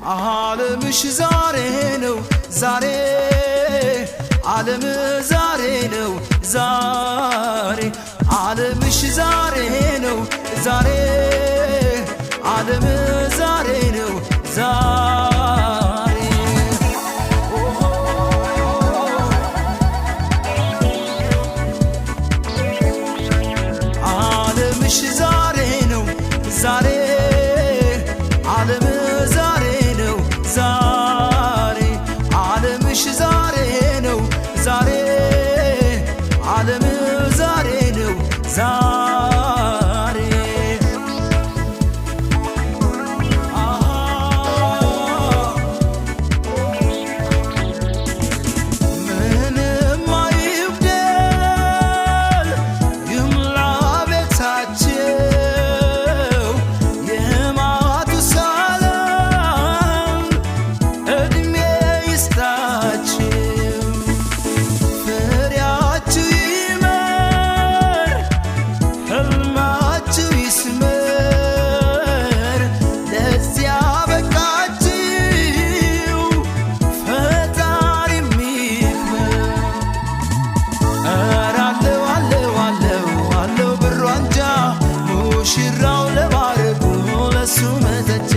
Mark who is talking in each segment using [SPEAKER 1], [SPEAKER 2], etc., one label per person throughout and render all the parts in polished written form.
[SPEAKER 1] ዓለምሽ ዛሬ ነው ዛሬ ዓለም ዛሬ ነው ዛሬ ዓለምሽ ዛሬ ነው ዛሬ ዓለም ዛሬ ነው ዛሬ ዓለምሽ ዛሬ ነው ዛሬ ዓለም ዛሬ ነው ዛሬ ዓለምሽ ዛሬ ነው ዛሬ ዓለም ዛሬ ነው ዛሬ ምንም አይጉደል ይምላ ቤታቸው የማቱሳላም ዕድሜ ይስጣቸው ፍሬያችሁ ይመር ሕልማችሁ ይስመር ለዚያ በቃችሁ ፈጣሪ ይክበር ኧረ አለው አለው አለው አለው ብሩ አንጃ ሙሽራው ለማረጉ ለሱ መተጃ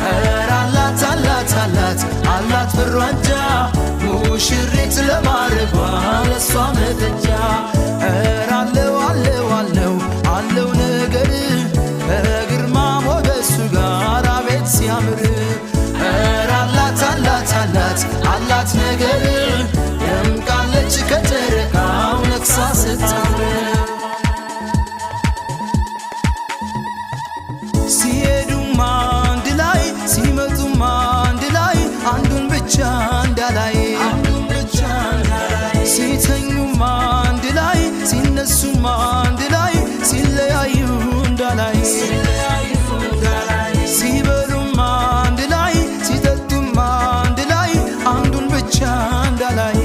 [SPEAKER 1] ኧረ አላት አላት አላት አላት ብሩ አንጃ ሙሽሪት ለማረጓ ለሷ መተጃ ኧረ አለው አለው አለው አለው ነገር ከግርማ ሞገሱ ጋር አቤት ሲያምር ኧረ አላት አላት አላት አላት ነገር ደምቃለች ከጨረቃው ነግሳ ስታምር ሲሄዱም አንድ ላይ ሲመጡም አንድ ላይ አንዱን ብቻ እንዳላይ ሲተኙም አንድ ላይ ሲነሱም አንድ ላይ ሲለያዩ እንዳላይ ሲበሉም አንድ ላይ ሲጠጡም አንድ ላይ አንዱን ብቻ እንዳላይ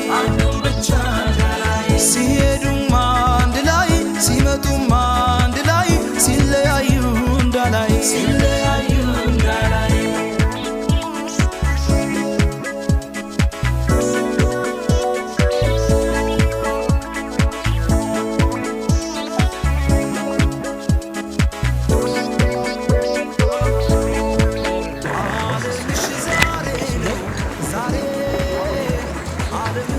[SPEAKER 1] ሲሄዱም አንድ ላይ ሲመጡም አንድ ላይ ሲለያዩ እንዳላይ ዓለምሽ ዛሬ ነው ዛሬ ዓለም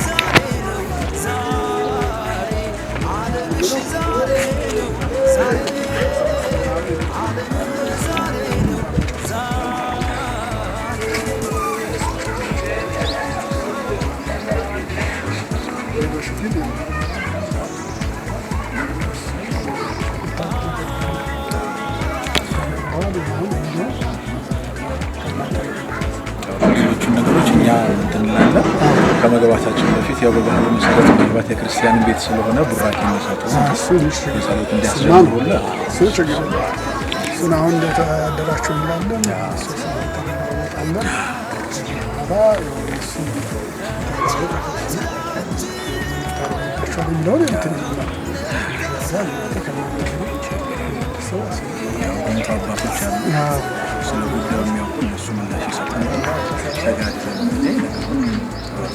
[SPEAKER 1] ዛሬ ነው ዛሬ ዓለምሽ ዛሬ ነው ዛሬ ዓለም ዛሬ ነው ዛሬ
[SPEAKER 2] ሌሎቹን ነገሮች እኛ እንትን እንላለን ከመግባታችን በፊት ያው በባህሉ መሰረት ምናልባት የክርስቲያን ቤት ስለሆነ ቡራኬ የሚሰጡ ጸሎት እንዲያስጀምሩላ
[SPEAKER 3] እሱን አሁን እንደተደራችሁ እንላለን
[SPEAKER 2] ሁኔታ አባቶች አሉ ስለ ጉዳዩ የሚያውቁ እነሱ ምላሽ ይሰጣሉ ተጋግዘን ጊዜ ነገሩን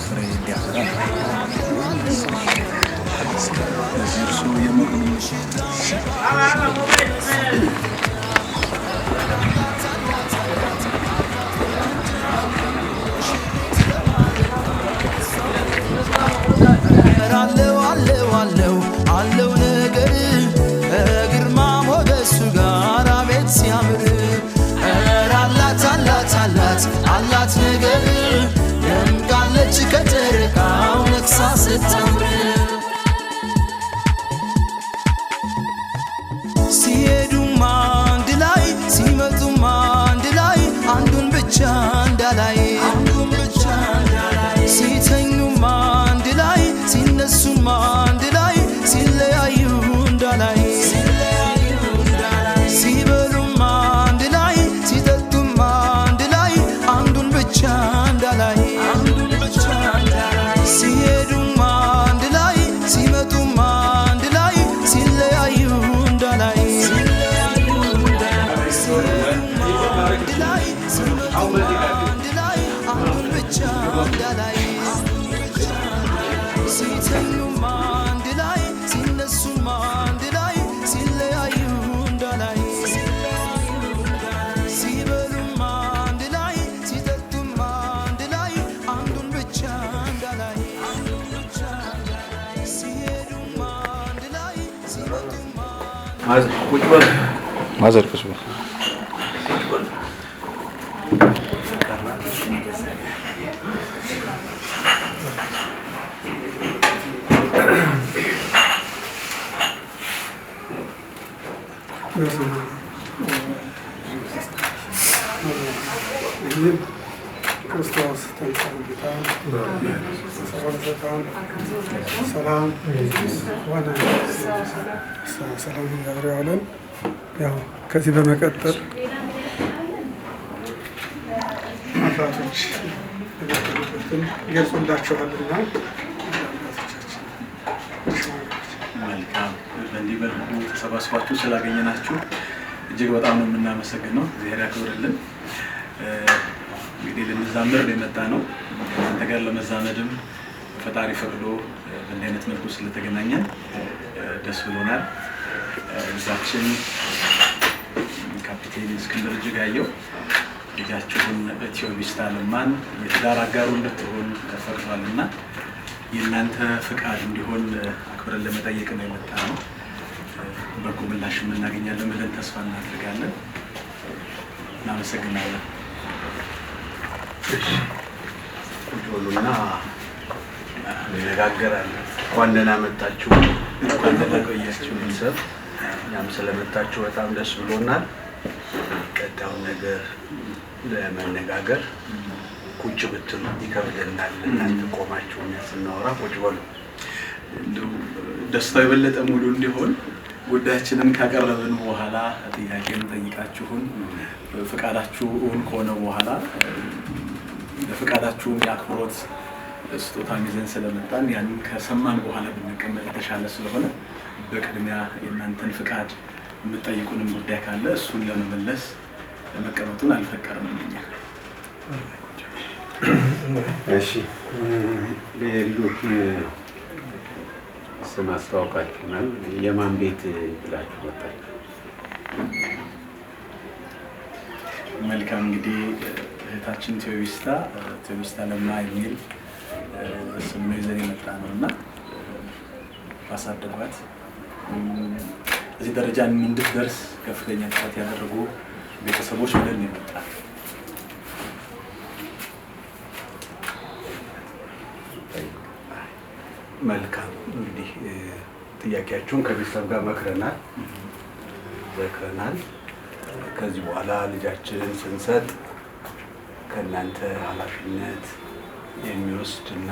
[SPEAKER 2] ፍሬ እንዲያፈራ ስለዚህ እርሱ የመሩ
[SPEAKER 1] አለው አለው አለው አለው ነገር ከግርማ ሞገሱ ጋር አቤት ሲያምር ኧረ አላት አላት አላት አላት ነገር ደምቃለች ከጨረቃው ነግሳ ስታምር አንድ ላይ ሲለያዩ እንዳላይ ሲበሉም አንድ ላይ ሲጠጡም አንድ ላይ አንዱን ብቻ እንዳላይ ሲሄዱም አንድ ላይ ሲመጡም
[SPEAKER 2] ማዘር ቁጭ በል
[SPEAKER 3] ክርስቶስ ተንሳይታ ሰላም ሆነ ሰላም ያብራለን። ያው ከዚህ በመቀጠል አባቶች የነበሩበትን ገልጾላችኋልና
[SPEAKER 2] መልካም በእንዲህ መልኩ ተሰባስባችሁ ስላገኘናችሁ እጅግ በጣም ነው የምናመሰግነው። እግዚአብሔር ያክብርልን። እንግዲህ ልንዛመድ የመጣ ነው። አንተ ጋር ለመዛመድም ፈጣሪ ፈቅዶ በእንዲህ አይነት መልኩ ስለተገናኘን ደስ ብሎናል። ልጃችን ካፒቴን እስክንድር እጅጋየሁ ልጃችሁን ቴዎቢስታ ለማን የትዳር አጋሩ እንድትሆን ፈቅዷልና የእናንተ ፍቃድ እንዲሆን አክብረን ለመጠየቅ ነው የመጣ ነው። በጎ ምላሽ እናገኛለን ብለን ተስፋ እናደርጋለን። እናመሰግናለን።
[SPEAKER 4] ሁሉና እንነጋገራለን። እንኳን ደህና መጣችሁ።
[SPEAKER 2] እንኳን ደህና ቆያችሁ።
[SPEAKER 4] ቤተሰብ እኛም ስለመጣችሁ በጣም ደስ ብሎናል። ቀጣዩን ነገር ለመነጋገር ቁጭ ብትሉ ይከብደናል። እናንተ ቆማችሁ እኛ ስናወራ ቁጭ በሉ።
[SPEAKER 2] እንደው ደስታው የበለጠ ሙሉ እንዲሆን ጉዳያችንን ካቀረብን በኋላ ጥያቄን ጠይቃችሁን ፍቃዳችሁ እውን ከሆነ በኋላ ለፍቃዳችሁ የአክብሮት ስጦታ ይዘን ስለመጣን ያንን ከሰማን በኋላ ብንቀመጥ የተሻለ ስለሆነ በቅድሚያ የእናንተን ፍቃድ የምትጠይቁንም ጉዳይ ካለ እሱን ለመመለስ ለመቀመጡን አልፈቀድንም እኛ።
[SPEAKER 4] እሺ ሌሎች ስም አስተዋውቃችሁናል። የማን ቤት ብላችሁ መጣችሁ?
[SPEAKER 2] መልካም እንግዲህ እህታችን ቴዎቢስታ ለማ የሚል ስም ነው ይዘን የመጣ ነው እና ባሳደጓት እዚህ ደረጃ እንድትደርስ ከፍተኛ ጥረት ያደረጉ ቤተሰቦች ብለን የመጣ
[SPEAKER 4] መልካም እንግዲህ ጥያቄያችሁን ከቤተሰብ ጋር መክረናል። ከዚህ በኋላ ልጃችንን ስንሰጥ ከእናንተ ኃላፊነት የሚወስድና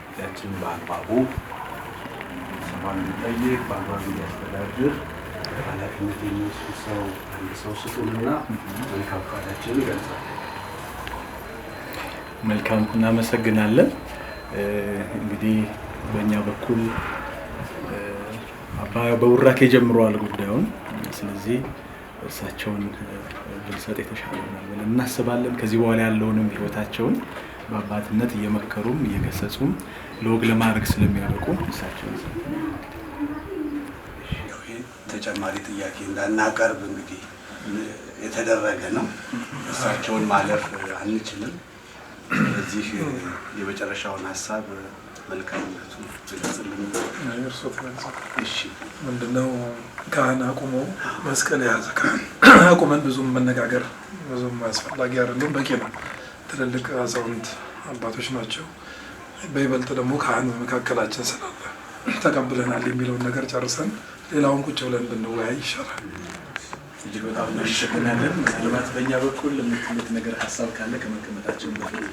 [SPEAKER 4] ልጃችንን በአግባቡ ሰባን እንዲጠይቅ በአግባቡ እንዲያስተዳድር ኃላፊነት የሚወስድ ሰው አንድ ሰው ስጡንና መልካም ፈቃዳችንን ይገልጻል።
[SPEAKER 2] መልካም እናመሰግናለን። እንግዲህ በእኛ በኩል አባ በውራኬ ጀምረዋል ጉዳዩን። ስለዚህ እርሳቸውን ብንሰጥ የተሻለ ይሆናል ብለን እናስባለን። ከዚህ በኋላ ያለውንም ህይወታቸውን በአባትነት እየመከሩም እየገሰጹም ለወግ ለማድረግ ስለሚያበቁ እርሳቸውን
[SPEAKER 4] ተጨማሪ ጥያቄ እንዳናቀርብ እንግዲህ የተደረገ ነው። እርሳቸውን ማለፍ አንችልም። ስለዚህ የመጨረሻውን ሀሳብ መልካምነቱ ግለጽልን።
[SPEAKER 5] እሺ ምንድነው ካህን አቁሞ መስቀል የያዘ ካህን አቁመን ብዙም መነጋገር ብዙም አስፈላጊ አይደለም፣ በቂ ነው። ትልልቅ አዛውንት አባቶች ናቸው። በይበልጥ ደግሞ ካህን በመካከላችን ስላለ ተቀብለናል የሚለውን ነገር ጨርሰን ሌላውን ቁጭ ብለን ብንወያይ ይሻላል።
[SPEAKER 2] እጅግ በጣም እናመሰግናለን። ምናልባት በእኛ በኩል የምትሉት ነገር ሀሳብ ካለ ከመቀመጣችን በፊት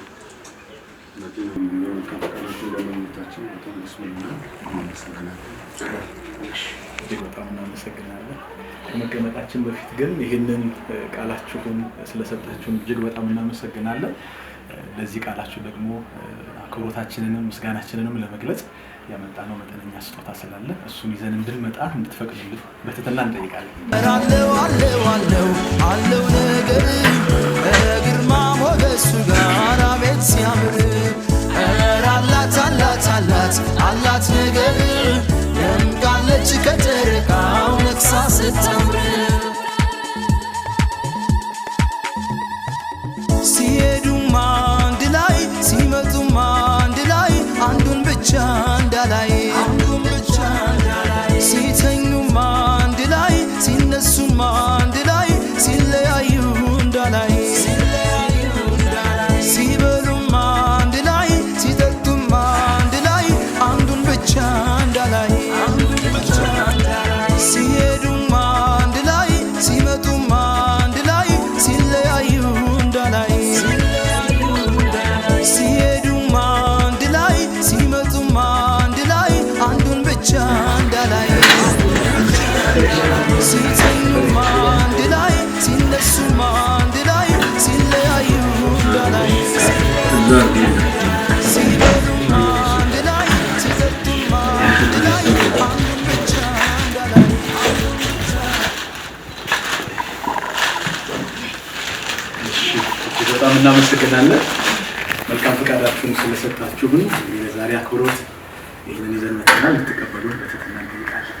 [SPEAKER 2] እጅግ በጣም እናመሰግናለን። ከመቀመጣችን በፊት ግን ይህንን ቃላችሁን ስለሰጣችሁን እጅግ በጣም እናመሰግናለን። ለዚህ ቃላችሁ ደግሞ አክብሮታችንንም ምስጋናችንንም ለመግለጽ ያመጣነው መጠነኛ ስጦታ ስላለ እሱን ይዘን እንድንመጣ እንድትፈቅዱልን በትህትና እንጠይቃለን።
[SPEAKER 1] አለው ነገር ግርማ ሞገሱ ጋር ቤት ሲያምር አላት ነገር ደምቃለች ከጥሬ ስታምር ሲሄዱም አንድ ላይ ሲመጡም አንድ ላይ አንዱን ብቻ እንዳላይ ሲተኙም አንድ ላይ ሲነሱም አንድ ላይ ሲለያዩ እንዳላይ ሲበሉም አንድ ላይ ሲጠጡም አንድ ላይ አንዱን ብቻ እንዳላይ ሲሄዱም አንድ ላይ ሲመጡም አንድ ላይ ሲለያዩ እንዳላይ ሲሄዱም አንድ ላይ ሲመጡም አንድ ላይ አንዱን ብቻ እንዳላይ ሲተኙም አንድ ላይ ሲነሱም አንድ ላይ ሲለያዩ እንዳላይ ሲበሉም አንድ ላይ ሲጠጡም አንድ ላይ አንዱን ብቻ እንዳላይ
[SPEAKER 2] በጣም እናመሰግናለን። መልካም ፈቃዳችሁን ስለሰጣችሁን የዛሬ አክብሮት ይህንን ይዘን መጥተናል። ልትቀበሉን በትህትና እንጠይቃለን።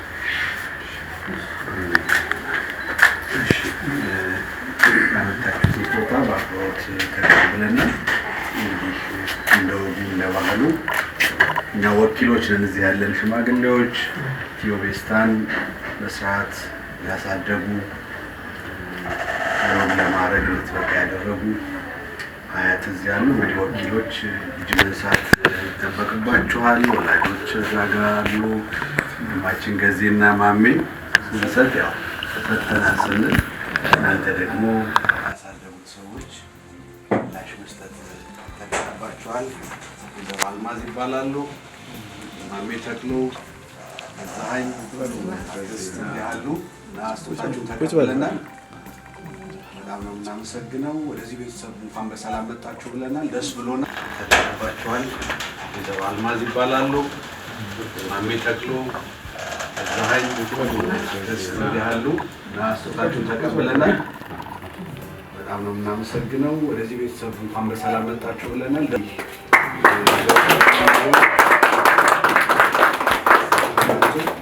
[SPEAKER 4] ያመጣችሁት ቦታ በአክብሮት ተቀብለናል። እንግዲህ እንደ ወጉ እንደ ባህሉ እኛ ወኪሎች ነን። እዚህ ያለን ሽማግሌዎች ኢትዮቤስታን በስርዓት ያሳደጉ ሮም ለማድረግ ልትበቃ ያደረጉ አያት እዚህ ያሉ እንግዲህ ወኪሎች እጅ መንሳት ይጠበቅባችኋል። ወላጆች እዛ ጋር አሉ። ወንድማችን ገዜና ማሜ ስንሰጥ ያው ፈተናል ስንል እናንተ ደግሞ ያሳደጉት ሰዎች ምላሽ መስጠት ይጠበቅባችኋል። ወይዘሮ አልማዝ ይባላሉ። ማሜ ተክሎ ፀሐይ ያሉ እና ስጦታችሁን ተቀብለናል። በጣም ነው የምናመሰግነው። ወደዚህ ቤተሰብ እንኳን በሰላም መጣችሁ ብለናል። ደስ ብሎናል። ተቀብላችኋል። ወይዘሮ አልማዝ ይባላሉ። ማሜ ተክሎ ፀሐይ ያሉ እና ስጦታችሁን ተቀብለናል። በጣም ነው የምናመሰግነው። ወደዚህ ቤተሰብ እንኳን በሰላም መጣችሁ ብለናል።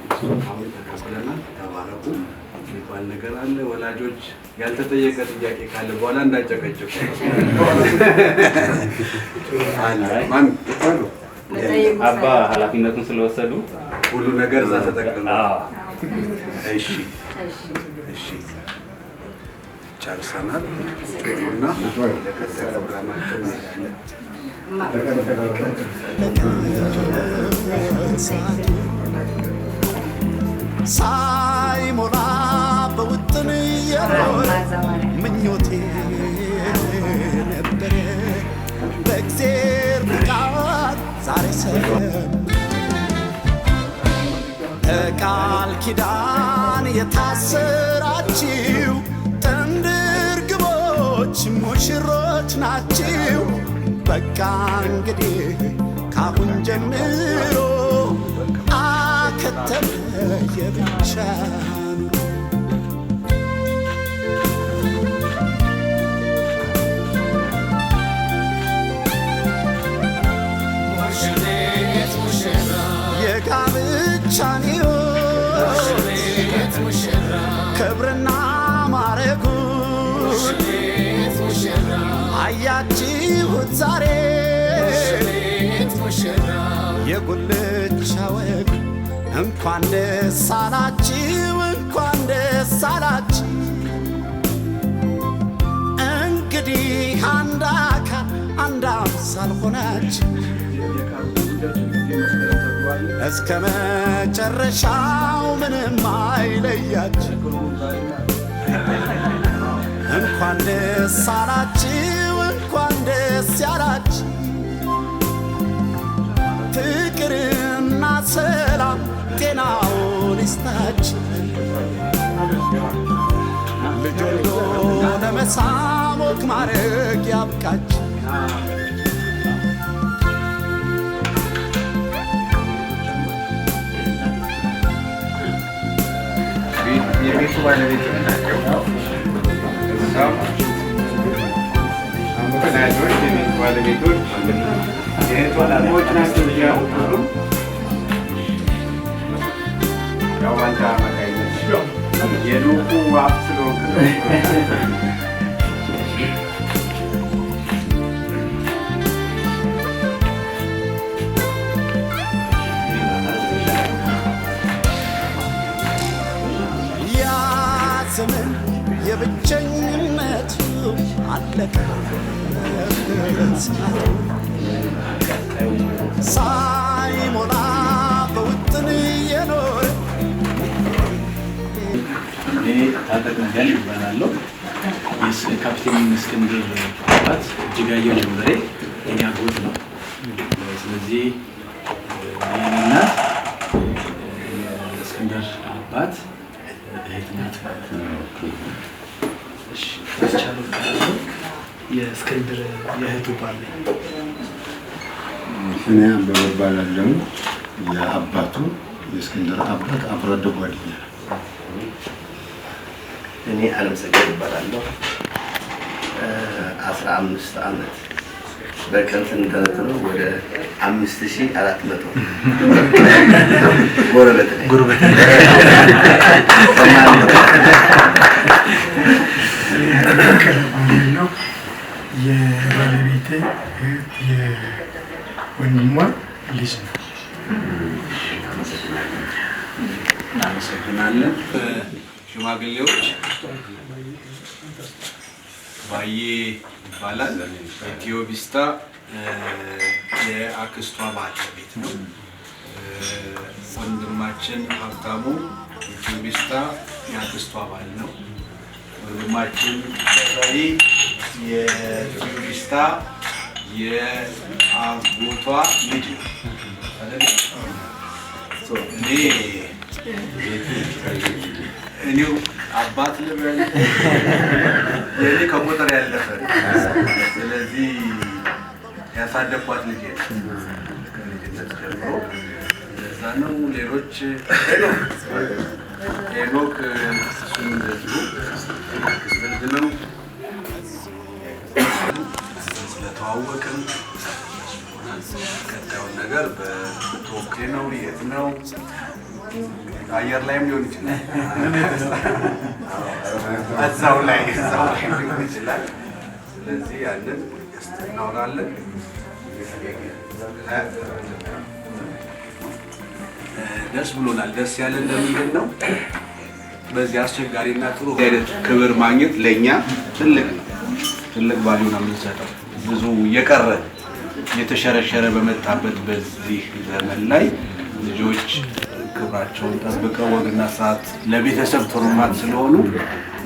[SPEAKER 4] ተቀብለናል። ተባረኩ የሚባል ነገር አለ። ወላጆች ያልተጠየቀ ጥያቄ ካለ በኋላ እንዳጨቀጭቁ
[SPEAKER 6] አባ ኃላፊነቱን ስለወሰዱ
[SPEAKER 4] ሁሉ ነገር እዛ ተጠቅልሎ እሺ እሺ ጨርሰናል እና ለቀጣይ ፕሮግራማችን እንሄዳለን።
[SPEAKER 1] ሳይሞላ በውጥን የኖረ ምኞቴ ነበረ በእግዜር ፍቃድ ዛሬ ሰለም በቃል ኪዳን የታሰራችው ጥንድ ርግቦች ሙሽሮች ናችው። በቃ እንግዲህ ካሁን ጀምሮ አከተመ የብቻ የጋብቻን ሕይወት ክብርና ማረጉ አያችሁት ዛሬ የጉልቻ ወግ እንኳን ደስ አላችሁ እንኳን ደስ አላችሁ። እንግዲህ አንድ አካል አንድ አምሳል ሆናችሁ እስከ መጨረሻው ምንም አይለያችሁ። እንኳን ደስ አላችሁ እንኳን ደስ ያላችሁ። ፍቅርና ሰላም ጤናውን ይስጣችሁ። ልጅ ወልዶ ለመሳም ወግ ማድረግ ያብቃችሁ።
[SPEAKER 4] የቤቱ ባለቤት ናቸው። አምክናቶች የቤቱ ባለቤቶች የእህት ወንድሞች ናቸው። ሁሉም ያው ባንተ አማካኝነት የኑቁ ዋፍ ስለሆንክ ነው።
[SPEAKER 1] ያ ዘመን የብቸኝነቱ አለቀ ሳይሞላ በውጥን የኖረ
[SPEAKER 2] እኔ ታጠቅ ነጋል ይባላለሁ። ካፕቴን እስክንድር አባት እጅጋየሁ ጀንበሬ የኔ አጎት ነው። ስለዚህ የኔ እናት የእስክንድር አባት እህት ናት ማለት ነው። እሺ ተቻለው የእስክንድር የእህቱ ባል
[SPEAKER 7] እኔ አበበ እባላለሁ። የአባቱ የእስክንድር አባት አብሮ አደግ ጓደኛ ነው።
[SPEAKER 8] እኔ አለምሰገድ እባላለሁ። 15 ዓመት በቀን ስንተነትነው ወደ 5400 ጎረቤት ነኝ።
[SPEAKER 3] ነው የባለቤቴ እህት የወንድሟ ልጅ ነው።
[SPEAKER 4] እናመሰግናለን። ሽማግሌዎች ባዬ ይባላል። የቴዎቢስታ የአክስቷ ባለቤት ነው። ወንድማችን ሀብታሙ የቴዎቢስታ የአክስቷ ባል ነው። ወንድማችን ዛሬ የቴዎቢስታ የአጎቷ ልጅ ነው። እኔው አባት ልበል የኔ ከቁጥር ያለፈ ስለዚህ ያሳደግኳት ልጅ ከልጅነት ጀምሮ እዛ ነው። ሌሎች ሄኖክ እሱም እንደዚሁ ክስልድ ነው። ስለተዋወቅን ቀጣዩን ነገር በቶኬ ነው የት ነው አየር ላይም ሊሆን ይችላል። እዛው ላይ ሊሆን ይችላል። ስለዚህ ያንን እናወራለን። ደስ ብሎናል። ደስ ያለን ለምንድን ነው? በዚህ አስቸጋሪና ጥሩ አይነት ክብር ማግኘት ለእኛ ትልቅ ነው። ትልቅ ቫልዩ ነው የምንሰጠው። ብዙ እየቀረ የተሸረሸረ በመጣበት በዚህ ዘመን ላይ ልጆች ክብራቸውን ጠብቀው ወግና ሰዓት ለቤተሰብ ትሩፋት ስለሆኑ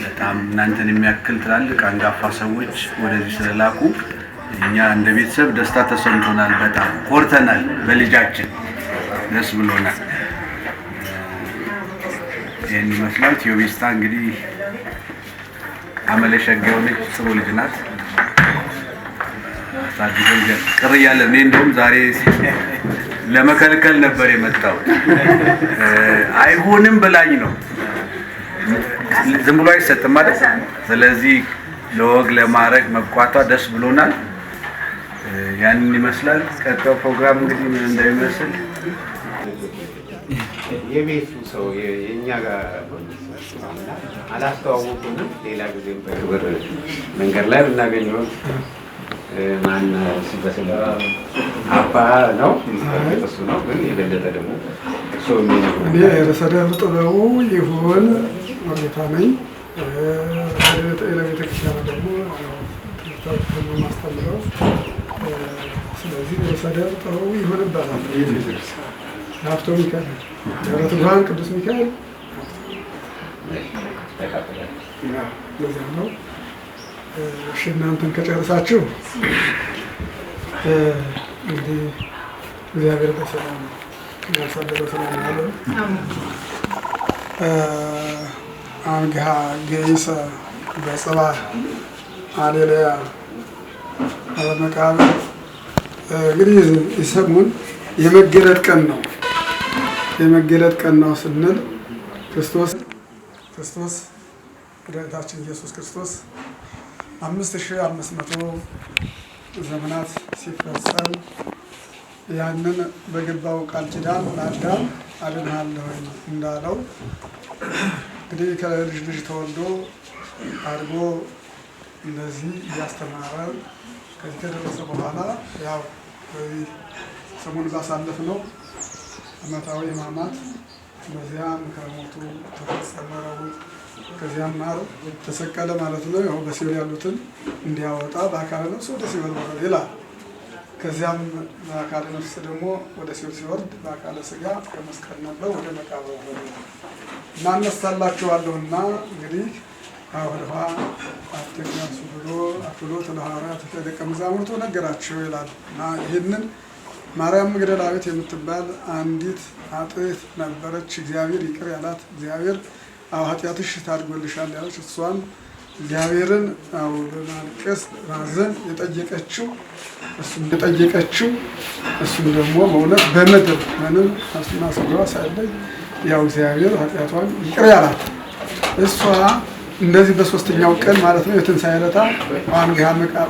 [SPEAKER 4] በጣም እናንተን የሚያክል ትላልቅ አንጋፋ ሰዎች ወደዚህ ስለላኩ እኛ እንደ ቤተሰብ ደስታ ተሰምቶናል። በጣም ኮርተናል። በልጃችን ደስ ብሎናል። ይህን ይመስላል። ቴዎቢስታ እንግዲህ አመለሸጋ የሆነች ጥሩ ልጅ ናት። አሳድገን ቅር እያለን እኔ እንደውም ዛሬ ለመከልከል ነበር የመጣው። አይሆንም ብላኝ ነው። ዝም ብሎ አይሰጥም ማለት። ስለዚህ ለወግ ለማድረግ መብቋቷ ደስ ብሎናል። ያንን ይመስላል። ቀጣው ፕሮግራም እንግዲህ ምን እንደሚመስል
[SPEAKER 8] የቤቱ ሰው የእኛ ጋር አላስተዋወቁንም። ሌላ ጊዜም በክብር መንገድ ላይ ብናገኘው ማን ሲበስል አባ ነው እሱ ነው። ግን የበለጠ ደግሞ እሱ
[SPEAKER 3] እኔ ርዕሰ ደብር ጥበቡ ይሁን መርጌታ ነኝ። ለቤተክርስቲያን ደግሞ ትምህርታችን ማስተምረው። ስለዚህ ርዕሰ ደብር ጥበቡ ይሁን ይባላል። ሀብቶ ሚካኤል ደብረ ትጉሃን ቅዱስ ሚካኤል ለዚያ ነው። እሺ እናንተን ከጨረሳችሁ እንግዲህ እግዚአብሔር በሰላም ያሳደረው ሰላም ያለው አንግሃ ገይሰ በጽባህ ሃሌሉያ አለመቃብር እንግዲህ የሰሙን የመገለጥ ቀን ነው። የመገለጥ ቀን ነው ስንል ክርስቶስ መድኃኒታችን ኢየሱስ ክርስቶስ 5500 ዘመናት ሲፈጸም ያንን በገባው ቃል ኪዳን ለአዳም አድንሃለሁ እንዳለው እንግዲህ ከልጅ ልጅ ተወልዶ አድጎ እንደዚህ እያስተማረ ከዚህ ከደረሰ በኋላ ያው በዚህ ሰሞኑን ባሳለፍነው ዓመታዊ ሕማማት በዚያም ከሞቱ ተፈጸመ፣ ከዚያም ዓርብ ተሰቀለ ማለት ነው። ያው በሲኦል ያሉትን እንዲያወጣ በአካለ ነፍስ ወደ ሲኦል ወረደ ይላል። ከዚያም በአካለ ነፍስ ደግሞ ወደ ሲኦል ሲወርድ በአካለ ሥጋ ከመስቀል ነበር ወደ መቃብር ወረደ እና እነሳላችኋለሁና እንግዲህ አውርሃ አትቅነሱ ብሎ አክሎት ለሐዋርያት ለደቀ መዛሙርቱ ነገራቸው ይላል እና ይህንን ማርያም መግደላዊት የምትባል አንዲት ኃጥእት ነበረች። እግዚአብሔር ይቅር ያላት እግዚአብሔር ኃጢአትሽ ታድጎልሻል ያለች እሷን እግዚአብሔርን በማልቀስ ማዘን የጠየቀችው እሱም ደግሞ በእውነት በምድር ምንም ነፍስና ሥጋዋ ሳይለይ ያው እግዚአብሔር ኃጢአቷን ይቅር ያላት እሷ እንደዚህ በሶስተኛው ቀን ማለት ነው የትንሣኤ ዕለት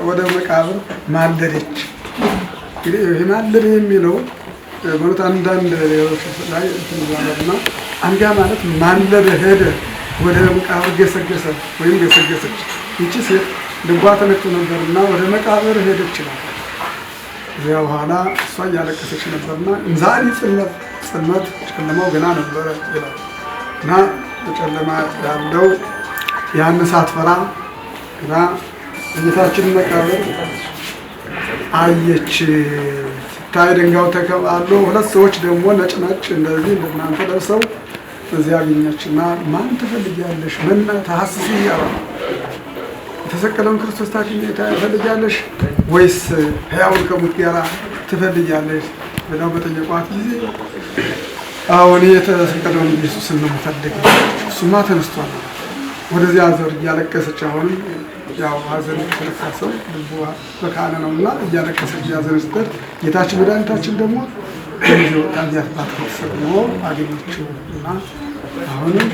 [SPEAKER 3] ወደ መቃብር ማለደች። እንግዲህ ይህ ማለድ የሚለው ማለት አንዳንድ ላይ ትንዛለና አንጋ ማለት ማለደ ሄደ ወደ መቃብር ገሰገሰ ወይም ገሰገሰች። ይቺ ሴት ልቧ ተነክቶ ነበርና ወደ መቃብር ሄደች ይችላል። እዚያ በኋላ እሷ እያለቀሰች ነበርና እንዛሪ ጽልመት ጨለማው ገና ነበረ ይላል እና በጨለማ ያለው ያን ሳትፈራ እና ጌታችን መቃብር አየች። ስታይ ድንጋዩ ተከባሎ ሁለት ሰዎች ደግሞ ነጭ እንደዚህ እንደናንተ ለብሰው እዚያ አገኘችና ማን ትፈልጊያለሽ? ምን ታሐስሲ ያለው የተሰቀለውን ክርስቶስ ትፈልጊያለሽ ወይስ ሕያውን ከሙት ጋር ትፈልጊያለሽ ብለው በጠየቋት ጊዜ አሁን የተሰቀለውን ኢየሱስን ነው የምፈልገው፣ እሱማ ተነስቷል። ወደዚያ ዞር እያለቀሰች አሁንም ያው ሀዘን የተነሳሰው ልቧ በካለ ነውና እያለቀሰች እያዘነች ጌታችን መድኃኒታችን ደግሞ ከዚህ ታዲያ ባትፈጽሞ አገኘችው እና አሁንም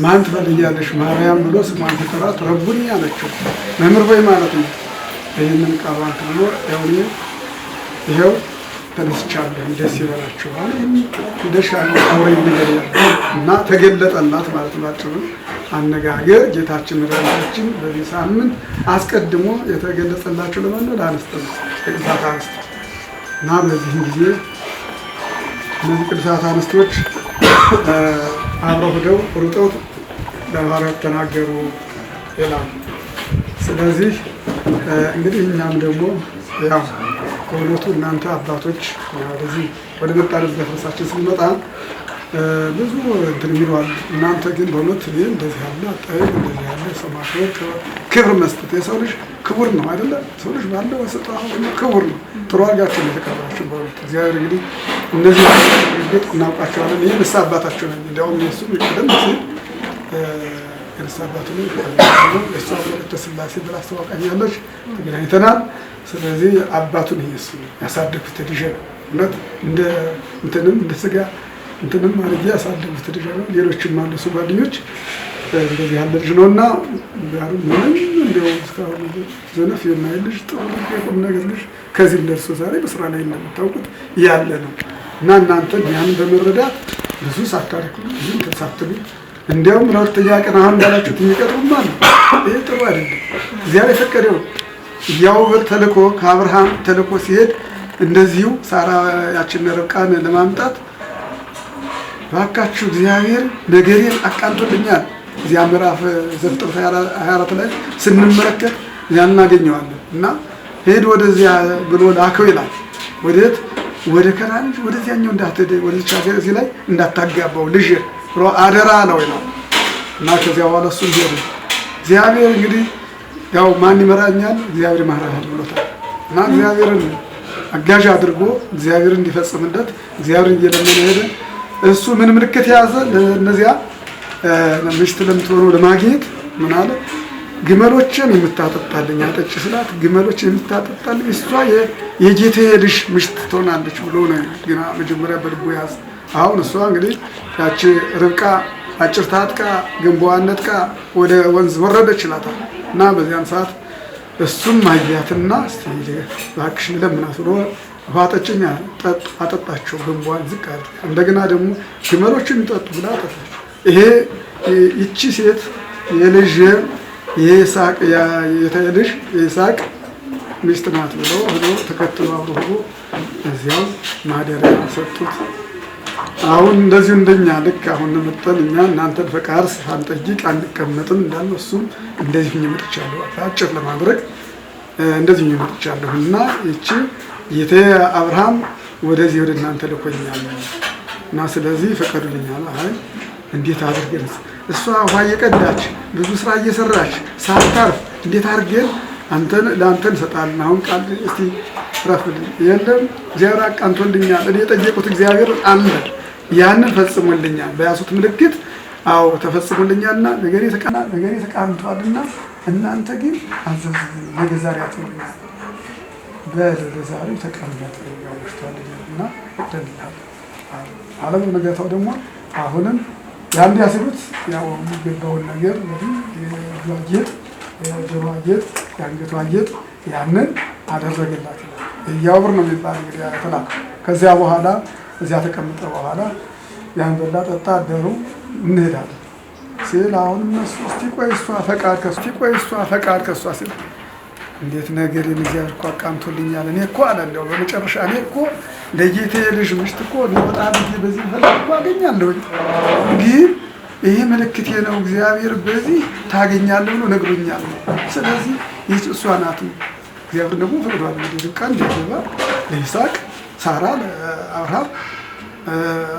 [SPEAKER 3] ማን ትፈልጊያለሽ? ማርያም ብሎ ስሟን ሲጠራት ረቡኒ አለችው፣ መምህር ሆይ ማለት ነው። ይህንን ቃሏን ብሎ ይኸው ተነስቻለሁ ደስ ይበላችሁ አለ። እንደሻለ አውሬ ነገር እና ተገለጠላት ማለት ነው። አነጋገር ጌታችን መድኃኒታችን በዚህ ሳምንት አስቀድሞ የተገለጸላቸው ለማን ለአንስት ነው፣ ቅዱሳት አንስት እና በዚህ ጊዜ እነዚህ ቅዱሳት አንስቶች አብረው ሄደው ሩጠው ለሐዋርያት ተናገሩ ይላል። ስለዚህ እንግዲህ እኛም ደግሞ ያው በእውነቱ እናንተ አባቶች ወደዚህ ወደ መጣንበት ደረሳችን ስንመጣ ብዙ እንትን የሚለዋል። እናንተ ግን በእውነት እንደዚህ ያለ አጠያየቅ እንደዚህ ያለ ሰማዕታት ክብር መስጠት የሰው ልጅ ክቡር ነው አይደለ? ሰው ልጅ ባለው ወሰጣው ክቡር ነው። ጥሩ አድርጋችሁ የተቀበላችሁ በእውነት እግዚአብሔር እንግዲህ እነዚህ ግጥ እናውቃቸዋለን። ይህ ንስሐ አባታቸው ነው። እንዲያውም እሱ ቀደም ሲል ንስሐ አባቱ ነው እሷ ወለተ ሥላሴ ብላ አስተዋውቃኛለች፣ ተገናኝተናል። ስለዚህ አባቱን ኢየሱስ ያሳደጉት ልጅ ነው። እውነት እንደ ስጋ እንትንም ማለት ያሳደጉት ልጅ ነው። ሌሎችም አሉ እሱ ጓደኞች እንደዚህ ያለ ልጅ ነውና ጋር ምንም እንደው እስካሁን ዘነፍ የማይል ልጅ ጥሩ የቁም ነገር ልጅ ከዚህ ደርሶ ዛሬ በስራ ላይ እንደምታውቁት ያለ ነው እና እናንተ ያን በመረዳት ብዙ ሳታሪኩ ብዙ ተሳትሉ እንዲያውም ሁለተኛ ቀን አሁን እንዳላችሁት የሚቀጥሩም አሉ። ይሄ ጥሩ አይደለም። እግዚአብሔር የፈቀደው ያው ተልኮ ከአብርሃም ተልኮ ሲሄድ እንደዚሁ ሳራ ያችን ርብቃን ለማምጣት ባካችሁ እግዚአብሔር ነገሬን አቃንቶልኛል። እዚያ ምዕራፍ ዘፍጥረት 24 ላይ ስንመለከት ያን እናገኘዋለን እና ሄድ ወደዚያ ብሎ ላከው ይላል። ወዴት? ወደ ከናን ልጅ ወደዚያኛው እንዳትሄድ ወደዚያ ሀገር እዚህ ላይ እንዳታጋባው ልጅ ብሎ አደራ ነው ይላል እና ከዚያ በኋላ እሱ ሄደ። እግዚአብሔር እንግዲህ ያው ማን ይመራኛል? እግዚአብሔር ይመራሃል ብሎታል እና እግዚአብሔርን አጋዥ አድርጎ እግዚአብሔርን እንዲፈጽምለት እግዚአብሔርን እየለመነ ሄደ። እሱ ምን ምልክት ያዘ? ለነዚያ ምሽት ለምትሆነው ለማግኘት ምን አለ? ግመሎችን የምታጠጣልኝ አጠጭ ስላት ግመሎችን የምታጠጣልኝ እሷ የጌታዬ ልጅ ምሽት ትሆናለች ብሎ ነው ግና መጀመሪያ በልቡ ያዘ። አሁን እሷ እንግዲህ ያቺ ርብቃ አጭር ታጥቃ ግንቧን ነጥቃ ወደ ወንዝ ወረደች ይላታል እና በዚያን ሰዓት እሱም አያትና እስቲ እባክሽ ለምናት ብሎ ውሃ ጠጭኝ አጠጣቸው። ግንቧን ዝቅ አድርጋ እንደገና ደግሞ ግመሎችን ይጠጡ ብላ አጠጣቸው። ይሄ ይቺ ሴት የልጅ የይስሐቅ ልጅ የይስሐቅ ሚስት ናት ብሎ ሄዶ ተከትሎ አብሮ ሄዶ እዚያው ማደሪያ ሰጡት። አሁን እንደዚሁ እንደኛ ልክ አሁን መጠን እኛ እናንተን ፈቃድ ሳንጠይቅ አንቀመጥም እንዳለ እሱም እንደዚህ መጥቻለሁ አጭር ለማድረግ እንደዚህ መጥቻለሁ እና እቺ ጌታዬ አብርሃም ወደዚህ ወደ እናንተ ልኮኛል እና ስለዚህ ፈቀዱልኛል። አይ እንዴት አድርገን እሷ ውሃ እየቀዳች ብዙ ስራ እየሰራች ሳታርፍ እንዴት አድርገን አንተን ለአንተን ሰጣልን። አሁን ቃል እስቲ ረፍልኝ የለም እግዚአብሔር አቃንቶልኛል። እኔ የጠየቁት እግዚአብሔር አለ ያንን ፈጽሞልኛል። በያሱት ምልክት አዎ ተፈጽሞልኛልና ነገሬ ተቃንቷልና እናንተ ግን አዘዙ ነገ ዛሬ አጥሩኛል በዛሬ ተቃንቷል ያውሽታልና ደልላል ዓለም ነገታው ደግሞ አሁንም ያን ያስሉት ያው የሚገባውን ነገር እንግዲህ የጓጌጥ የጀዋጌጥ የአንገቷ ጌጥ ያንን አደረገላት። እያወር ነው የሚባል እንግዲህ ተላከ። ከዚያ በኋላ እዚያ ተቀምጠ በኋላ ያን በላ ጠጣ አደሩ እንሄዳለን ሲል አሁን እነሱ እስቲ ቆይ እሷ ፈቃድ ከሷ ሲል እንዴት ነገር የእግዚአብሔር እኮ አቃንቶልኛል። እኔ እኮ አለ እንደው በመጨረሻ እኔ እኮ ለጌታዬ ልጅ ምሽት እኮ ሊወጣ ልጅ በዚህ ፈልጎ አገኛለሁ ግን ይሄ ምልክቴ ነው እግዚአብሔር በዚህ ታገኛለህ ብሎ ነግሮኛል። ስለዚህ ይህ እሷ ናት። እግዚአብሔር ደግሞ ፈቅዷል። እንግዲህ ቃል ይገባ ለይስሐቅ ሳራ ለአብርሃም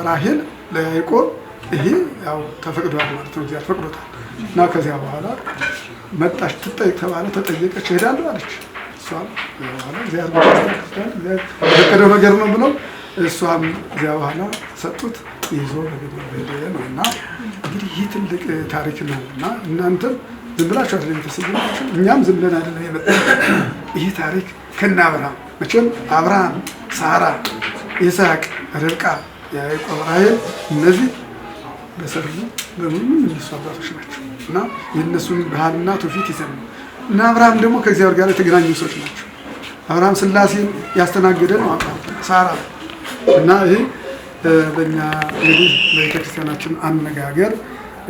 [SPEAKER 3] ራሄል ለያዕቆብ ይሄ ያው ተፈቅዷል ማለት ነው። እግዚአብሔር ፈቅዶታል እና ከዚያ በኋላ መጣች ትጠይቅ ተባለ ተጠየቀች እሄዳለሁ አለች። እሷም በኋላ እግዚአብሔር የፈቀደው ነገር ነው ብለው እሷም እዚያ በኋላ ሰጡት ይዞ በገደል ነው እና እንግዲህ ይህ ትልቅ ታሪክ ነው እና እናንተም ዝም ብላችሁ አይደለም ተሰብስባችሁ እኛም ዝም ብለን አይደለም የመጣው። ይህ ታሪክ ከነ አብርሃም መቼም አብርሃም፣ ሳራ፣ ይስሐቅ፣ ርብቃ፣ ያዕቆብ፣ ራሔል እነዚህ በሰርጉ በሙሉ እነሱ አባቶች ናቸው እና የእነሱን ባህልና ትውፊት ይዘን ነው እና አብርሃም ደግሞ ከእግዚአብሔር ጋር የተገናኙ ሰዎች ናቸው። አብርሃም ሥላሴን ያስተናገደ ነው ሳራ እና ይሄ በእኛ እንግዲህ በቤተክርስቲያናችን አነጋገር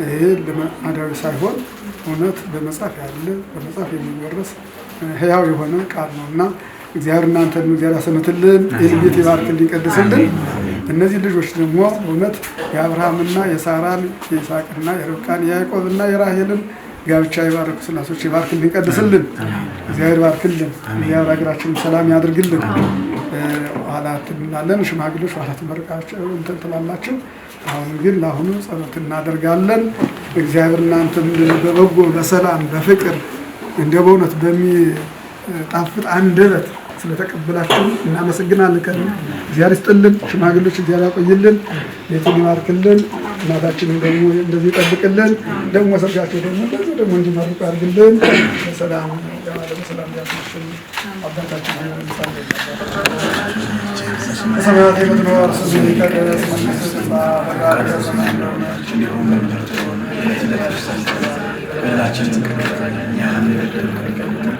[SPEAKER 3] ይሄ ልማዳዊ ሳይሆን እውነት በመጽሐፍ ያለ በመጽሐፍ የሚወረስ ሕያው የሆነ ቃል ነው እና እግዚአብሔር እናንተን እግዚአብሔር ያሰምትልን፣ የልቤት ይባርክልን፣ ይቀድስልን። እነዚህ ልጆች ደግሞ እውነት የአብርሃምና የሳራን የይስሐቅና የርብቃን የያዕቆብና የራሔልን ጋብቻ ይባርክ ሥላሴዎች ይባርክልን፣ ይቀድስልን። እግዚአብሔር ይባርክልን። እግዚአብሔር ሀገራችንን ሰላም ያድርግልን። ኋላ ትላለን ሽማግሌዎች ኋላ ትመርቃቸው እንትን ትላላችሁ። አሁን ግን ለአሁኑ ጸሎት እናደርጋለን። እግዚአብሔር እናንተም በበጎ በሰላም በፍቅር እንደ በእውነት በሚጣፍጥ አንደበት ስለተቀበላችሁ እናመሰግናለን። እግዚአብሔር ይስጥልን። ሽማግሌዎች እግዚአብሔር ያቆይልን፣ ቤቱን ይባርክልን። እናታችንን ደግሞ እንደዚህ ይጠብቅልን። ደግሞ ሰርጋቸው ደግሞ እንደዚህ ደግሞ እንዲመርቁ ያድርግልን። በሰላም በሰላም ያስችል አባታችን ሰማያት የምትኖር ስምህ ይቀደስ፣ መንግስትህ ትምጣ፣ ፈቃድህ በሰማይ እንደሆነች እንዲሁም በምድር ትሁን። በደላችንን ይቅር በለን እኛም የበደሉንን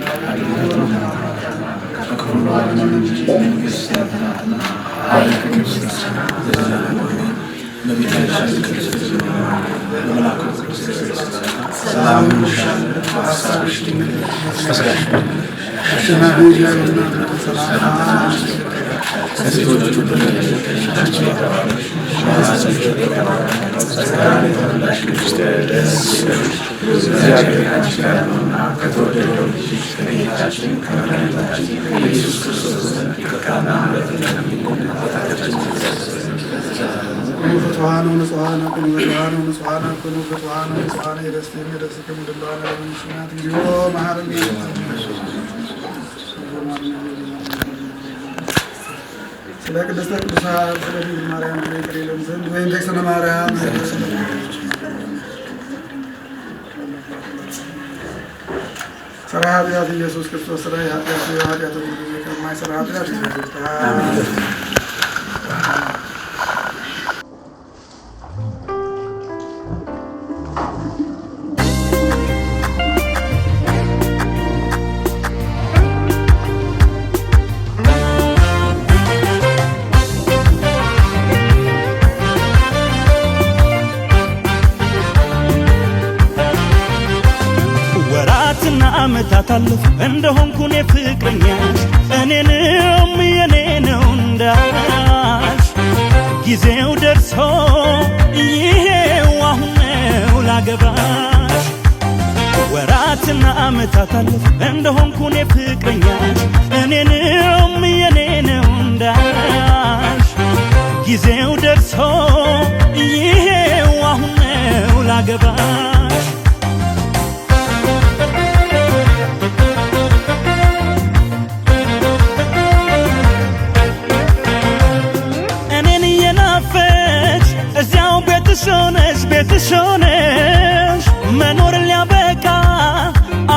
[SPEAKER 3] ከክፉ አድነን እንጂ መንግሥት ያንተ ናትና፣ ኃይል፣ ክብር፣ ምስጋና ለዘላለሙ አሜን። እመቤታችን ቅድስት ድንግል ማርያም በመልአኩ ቅዱስ ገብርኤል ሰላም እንልሻለን፣ በሐሳብሽ ድንግል ነሽ፣ በሥጋሽ ድንግል ነሽ። አሸናፊ እግዚአብሔር እናት ሰላም ከሴቶች ሁሉ ተለይተሽ አንቺ የተባረክሽ ማኅፀንሽ የተባረከ ጸጋን የተመላሽ ቅድስት ደስ ይበልሽ፣ እግዚአብሔር ከአንቺ ጋር ነውና ከተወደደው ልጅሽ ከጌታችን ከመድኃኒታችን ከኢየሱስ ክርስቶስ ዘንድ ይቅርታና ምሕረትን ለምኝልን ኃጢአታችንን ፍትዋኑ ንጹሐነ ኩኑ ፍትዋኑ ንጹሐነ ኩኑ ፍትዋኑ ንጹሐነ የደስተ የሚደስክሙ ድለዋነ ለመንሽናት እንዲሁ መሐረነ ስለ ቅድስተ ቅዱሳን ስለ ድንግል ማርያም ይቅር ይለን ዘንድ ወይም ተክስነ ማርያም ሰራ ኃጢአት ኢየሱስ ክርስቶስ ስራ ኃጢአት ከማይሰራ ኃጢአት ይሰጣል።
[SPEAKER 1] ዓመታት አለፉ እንደሆንኩኔ ፍቅረኛ እኔንም የኔ ነው እንዳልሽ ጊዜው ደርሶ ይሄው አሁን ነው ላገባሽ ወራትና ዓመታት አለፉ እንደሆንኩኔ ፍቅረኛ እኔንም የኔ ነው እንዳልሽ ጊዜው ደርሶ ይሄው አሁን ነው ላገባሽ እኔን እየናፈች እዚያው ቤትሽ ሆነሽ መኖር ሊያበቃ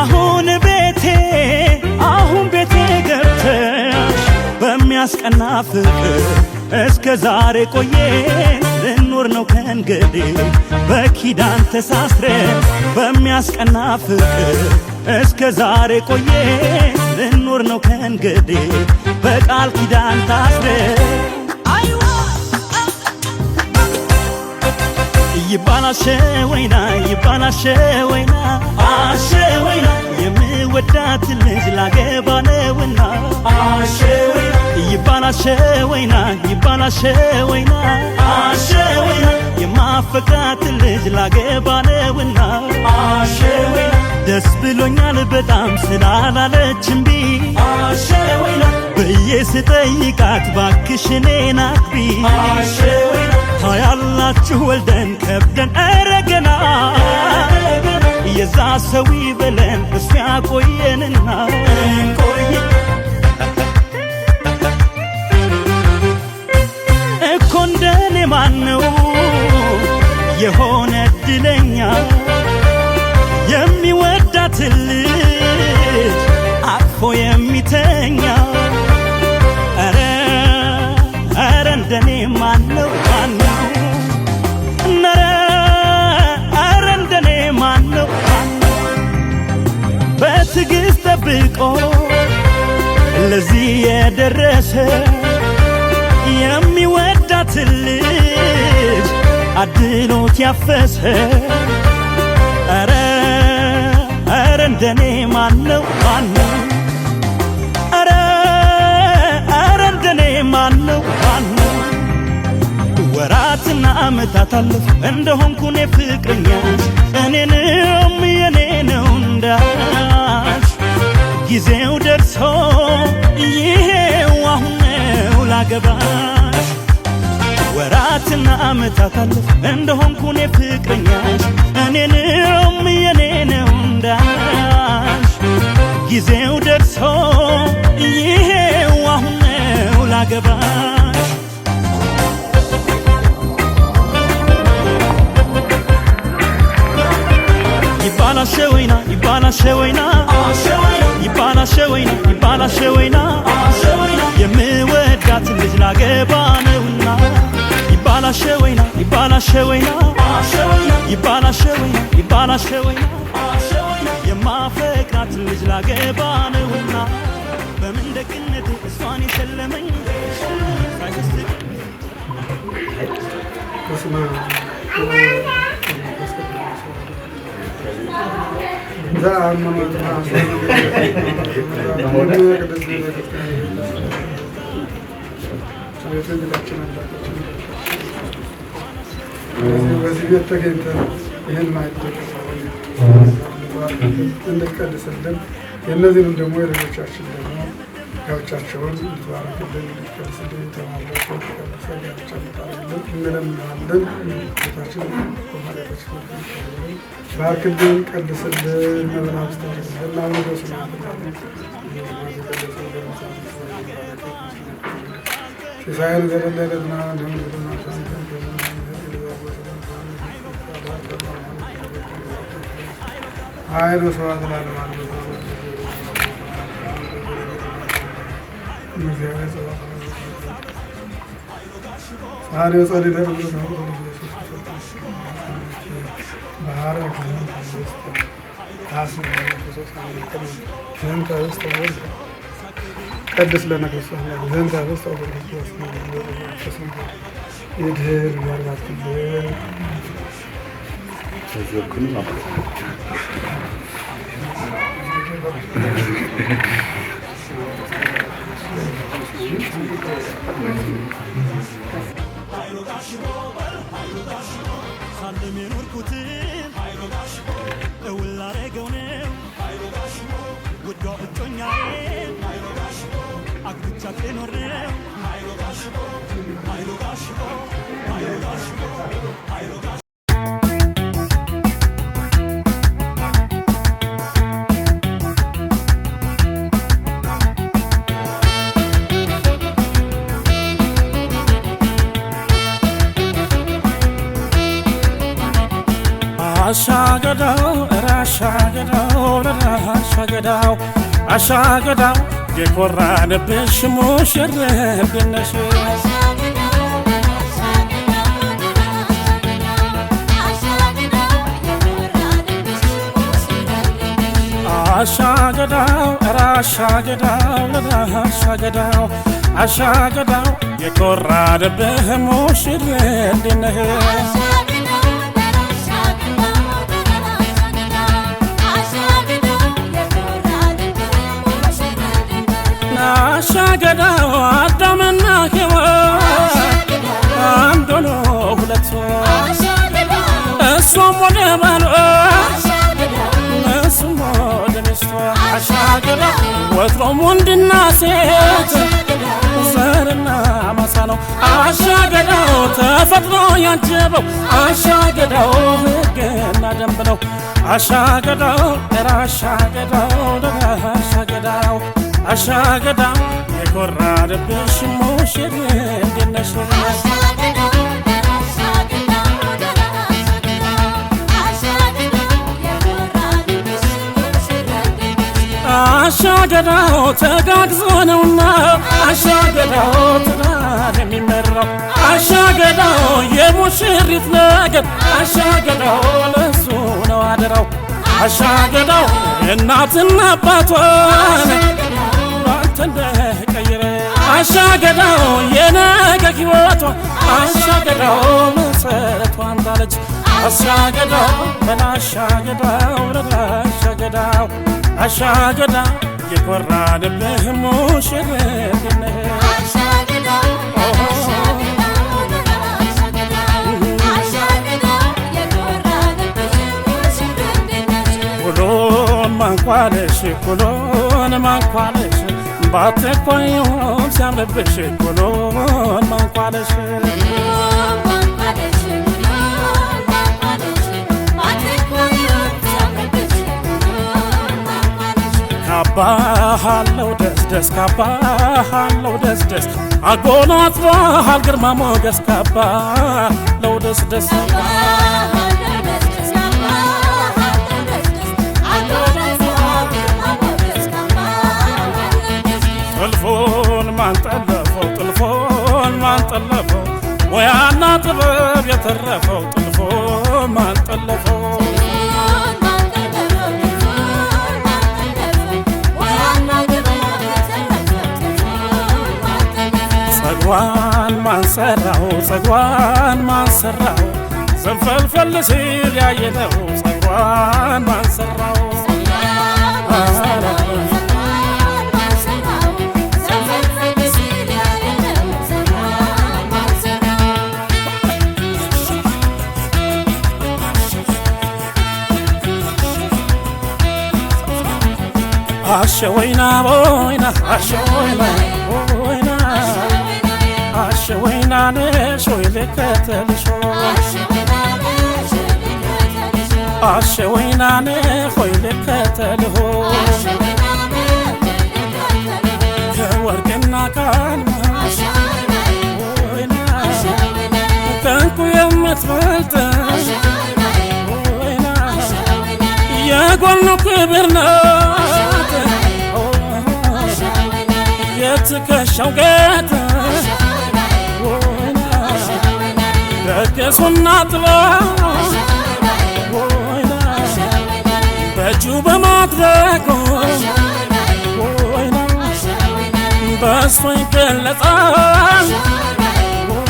[SPEAKER 1] አሁን ቤቴ ገብተሽ በሚያስቀና ፍቅር እስከ ዛሬ ቆየን ልኖር ነው ከእንግዲህ በኪዳን ተሳስረን በሚያስቀና ፍቅር እስከ ዛሬ ቆየን ልኖር ነው ከእንግዲህ በቃል ኪዳን ታስረን ይባላሽ ወይና የምወዳት ልጅ ላገባ ነውና ይባላሽ ወይና የማፈቅራት ልጅ ላገባ ነውና ደስ ብሎኛል በጣም ስላላለች እምቢ ብዬ ስጠይቃት ባክሽ እኔን አክቢ ታያላችሁ ወልደን ከብደን እረገና የዛ ሰው ይበለን እሱ ያቆየንና እኮ እንደኔ ማነው የሆነ እድለኛ የሚወዳት ልጅ አቅፎ የሚተኛ ኧረ እንደኔ ማነው ኧረ እንደኔ ማነው በትዕግስት ጠብቆ ለዚህ የደረሰ የሚወዳት ልጅ አድሎት ያፈሰ ኧረ እንደኔ ማነው ኧረ እንደኔ ማነው ወራትና ዓመታት አለፉ እንደሆንኩኔ ፍቅረኛ እኔንም የኔ ነው እንዳልሽ ጊዜው ደርሶ ይሄው አሁን ነው ላገባሽ ወራትና ዓመታት አለፉ እንደሆንኩኔ ፍቅረኛ እኔንም የኔ ነው እንዳልሽ ጊዜው ደርሶ ይሄው አሁን ነው ላገባሽ ይባላሽ ወይና የምወዳት ልጅ ላገባ ነውና ይባላሽ ወይና የማፈቅራት ልጅ ላገባ ነውና በምን ደግነቴ እሷን የሸለመኝ ሳይስቅ
[SPEAKER 3] በዚህ ቤት ተገኝተን ይህን ማየት እንድትቀድስልን የእነዚህንም ደግሞ የልጆቻችን ደግሞ ጋብቻቸውን እንድትባረክልን እንድትቀድስልን የተባረከ ተቀደሰ ጋብቻ እንድታደርግልን እንለምናለን። ቤታችን ማለቶች ባርክልን፣ ቀድስልን፣ መብላት ስታደርግልን አሁን በስማ ሲሳይን ዘለለለትና ነምድና አይነ ሰዋት ላለማለ ሳሪ ጸሪ ደርብ ነው ባህር ቀድስ ለነ ክርስቶስ ዘንተ ውስጥ ክርስቶስ ይድህር ያርጋት
[SPEAKER 9] አሻገዳው የኮራንብሽ ሙሽርብ ነሽ አሻገዳው የኮራንብህ ሙሽርብ ነሽ አሻገዳው አዳምና ሔዋን አንድ ሆኖ ሁለት እሷም ወደ ባሏ እሱም ወደ ሚስቷ አሻገዳው ወትሮም ወንድና ሴት ዘርና ማሳ ነው አሻገዳው ተፈጥሮ ያጀበው አሻገዳው ሕግና ደንብ ነው አሻገዳው አሻገዳው የኮራንብሽ ሙሽርብ ነሽ አሻገዳው ተጋግዞ ነውና አሻገዳው ትዳር የሚመራው አሻገዳው የሙሽሪት ነገር አሻገዳው ለሱ ነው አደራው አሻገዳው እናትና አባቷን ባንተ እንደቀየረ አሻገዳው የነገ ሕይወቷ አሻገዳው መሰረቷን ጣለች አሻገዳው በላሻገዳው ለላሻገዳው አሻገዳው የኮራንብህ ሙሽርብ ነሽ ኩሎን ማንኳለሽ ባትቆዩም ሲያምርብሽ ኩሎን ማንኳለሽ ካባሃለው ደስ ካባሃለው ደስ አጎናጽፎሃል ግርማ ሞገስ ካባለው ደስ ጥልፎን ማንጠለፈው ወያና ጥበብ የተረፈው ጥልፎን ማንጠለፈው ጸጉሯን ማንሰራው ዘንፈልፈል ሲል ያየነው ጸጉሯን ማንሰራው አሸወይና ቦይና አሸወይና ነሽ ወይ ልከተልሽ አሸወይና ነሽ ወይ ልከተልሽ ከወርቅና ከአልማዝ ወይና ከእንቁ የምትበልጥ ወይና የጎኑ ክብር ናት የትከሻው ጌጥ ወይና ደግሱና ጥበብ ወይና በእጁ በማድረግ ወይና በእሱ ይገለጣል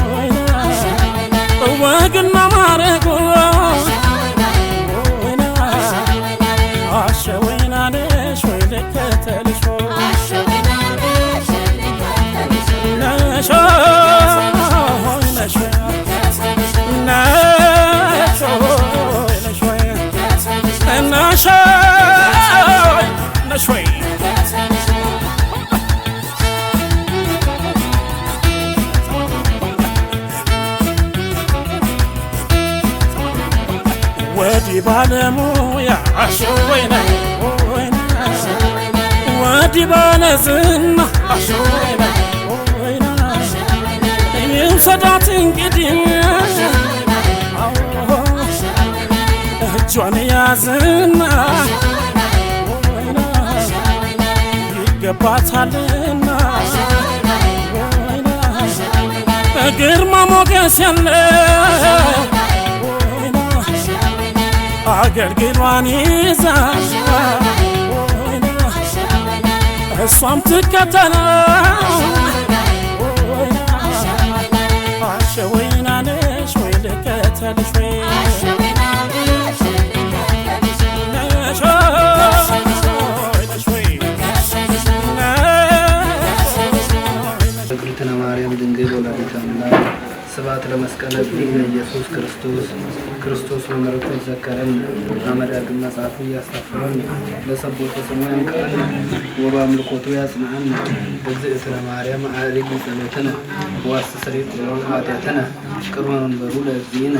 [SPEAKER 9] ወይና ወግና ማረግ ወይና አሸወይና ነሽ ወይ ልከተልሽ ወዲህ ባለሙያ አሸወይና ወዲህ ባለዝና አሸወይና ይውሰዳት እንግዲህ እጇን ያዝና ይገባታልና ግርማ ሞገስ ያለው አገልግሏን ይዛ እሷም ትከተላ አሸወይና ነሽ ወይ ልከተልሽ ወይ
[SPEAKER 10] እግዝእትነ ማርያም ድንግል ወላዲተ አምላክ ስብሐት ለመስቀለ ኢየሱስ ክርስቶስ በመለኮት ዘከረን አመዳግም መጽሐፉ እያስታፈረን ለሰቦተ ስሙን ቃል ወበአምልኮቱ ያጽናን እግዝእትነ ማርያም አዕርጊ ጸሎትነ ወአስተስሪ ኃጢአትነ ቅድመ መንበሩ ለእግዚእነ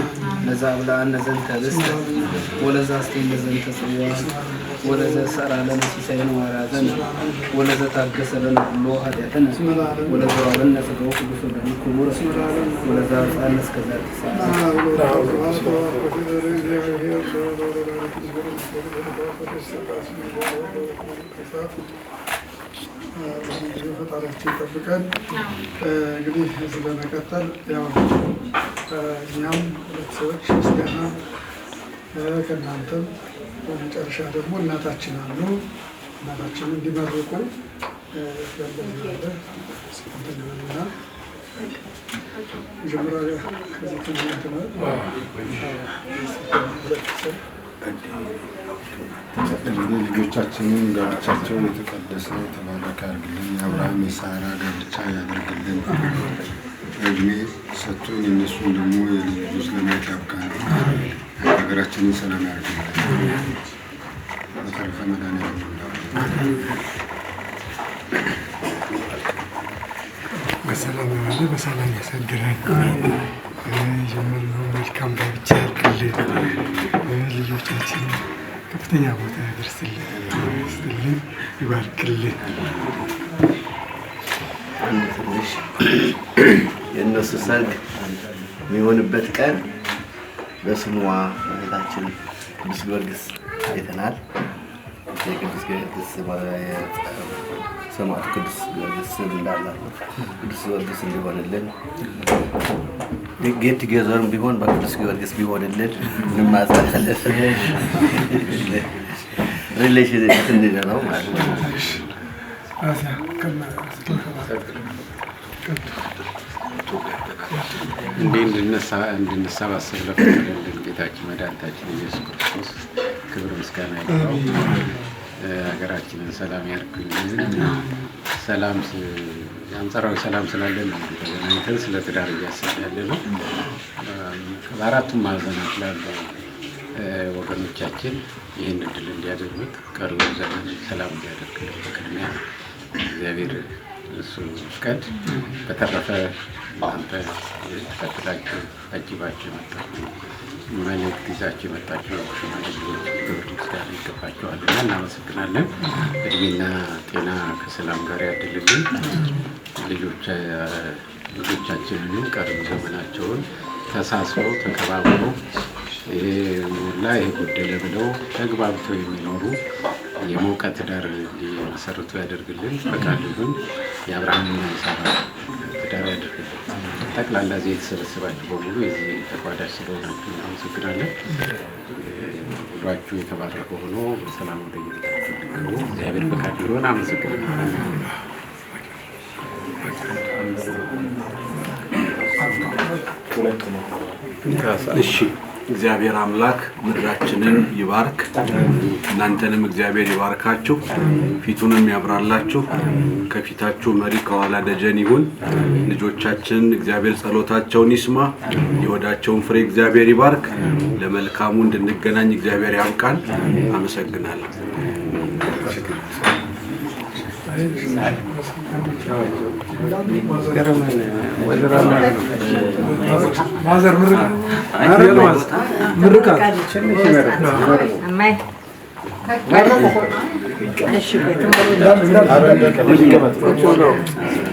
[SPEAKER 10] ለዘአብልዐነ ዘንተ ኅብስተ ወለዘአስቴነ ዘንተ ጽዋ ወለዘሰራ ለነ ሲሳየነ ወአርአያነ ወለዘታገሰ ለነ ኩሎ ኃጢአትነ ወለዘወሀበነ ሥጋሁ ቅዱስ ወደሙ ክቡር ወለዘአብጽሐነ እስከ ዛቲ ሰዓት
[SPEAKER 3] ፈጣሪያችን ይጠብቀን። እንግዲህ ስለመቀጠል ያው እኛም ሁለት ሰዎች ምስጋና ከእናንተም በመጨረሻ ደግሞ እናታችን አሉ እናታችን እንዲመርቁ ገለጽ እንትንና መጀመሪያ ከዚህ ትምህርት ነው
[SPEAKER 7] እንግዲህ ልጆቻችንን ጋብቻቸው የተቀደሰ የተባረከ ያድርግልን። የአብርሃም የሳራ ጋብቻ ያደርግልን። እድሜ ሰጥቶን እነሱን ደግሞ የልጅ ልጆች ለማየት ያብቃን። ሀገራችንን ሰላም ያድርግልን። በተረፈ መድኃኒዓለም
[SPEAKER 11] በሰላም ያዋለ በሰላም ያሳድረን። የጀመርነው መልካም ጋብቻ ያድርግልን። ልጆቻችን ከፍተኛ ቦታ ያደርስልን፣ ይባርክልን።
[SPEAKER 4] አንድ ትንሽ የእነሱ ሰርግ የሚሆንበት ቀን በስሟ እህታችን ቅዱስ ጊዮርጊስ አይተናል። የቅዱስ ጊዮርጊስ ሰማዕቱ ቅዱስ ጊዮርጊስ ስም እንዳላት ነው። ቅዱስ ጊዮርጊስ እንዲሆንልን ጌት ቱጌዘርም ቢሆን በቅዱስ ጊዮርጊስ ቢሆንልን እንማጸናለን። ሪሌሽን እንዲኖረው ማለት ነው።
[SPEAKER 8] እንድንሰባሰብ ለፈቀደልን ጌታችን መድኃኒታችን ኢየሱስ ክርስቶስ ክብር ምስጋና ይግባው። ሀገራችንን ሰላም ያድርግልን። ሰላም አንጻራዊ ሰላም ስላለን ነው ተገናኝተን ስለ ትዳር እያሰብን ያለ ነው። በአራቱም ማዕዘናት ላሉ ወገኖቻችን ይህን እድል እንዲያደርጉት ቀሪው ዘመን ሰላም እንዲያደርግልን በቅድሚያ እግዚአብሔር እሱ ፍቀድ። በተረፈ እናንተ ተከትላችሁ አጅባችሁ የመጣችሁ መልእክት ይዛችሁ የመጣችሁ ሽማግሌዎች ክብር ምስጋና ይገባችኋልና እናመሰግናለን። እድሜና ጤና ከሰላም ጋር ያድልልን። ልጆቻችንንም ቀሪው ዘመናቸውን ተሳስበው ተከባብረው ይሄ ሞላ ይሄ ጎደለ ብለው ተግባብተው የሚኖሩ የሞቀ ትዳር እንዲመሰርቱ ያደርግልን። ፈቃዱ ይሁን። የአብርሃምና የሳራ ትዳር ያደርግልን። ጠቅላላ እዚህ የተሰበሰባችሁ በሙሉ የዚህ ተቋዳሽ ስለሆናችሁ እናመሰግናለን። ሁላችሁ የተባረከ ሆኖ በሰላም ወደ ቤታችሁ እንድትገቡ እግዚአብሔር ፈቃዱ ይሁን። አመሰግናለሁ።
[SPEAKER 2] እሺ
[SPEAKER 4] እግዚአብሔር አምላክ ምድራችንን ይባርክ። እናንተንም እግዚአብሔር ይባርካችሁ፣ ፊቱንም ያብራላችሁ። ከፊታችሁ መሪ ከኋላ ደጀን ይሁን። ልጆቻችን እግዚአብሔር ጸሎታቸውን ይስማ፣ የወዳቸውን ፍሬ እግዚአብሔር ይባርክ። ለመልካሙ እንድንገናኝ እግዚአብሔር ያብቃን። አመሰግናለሁ።
[SPEAKER 3] ማዘር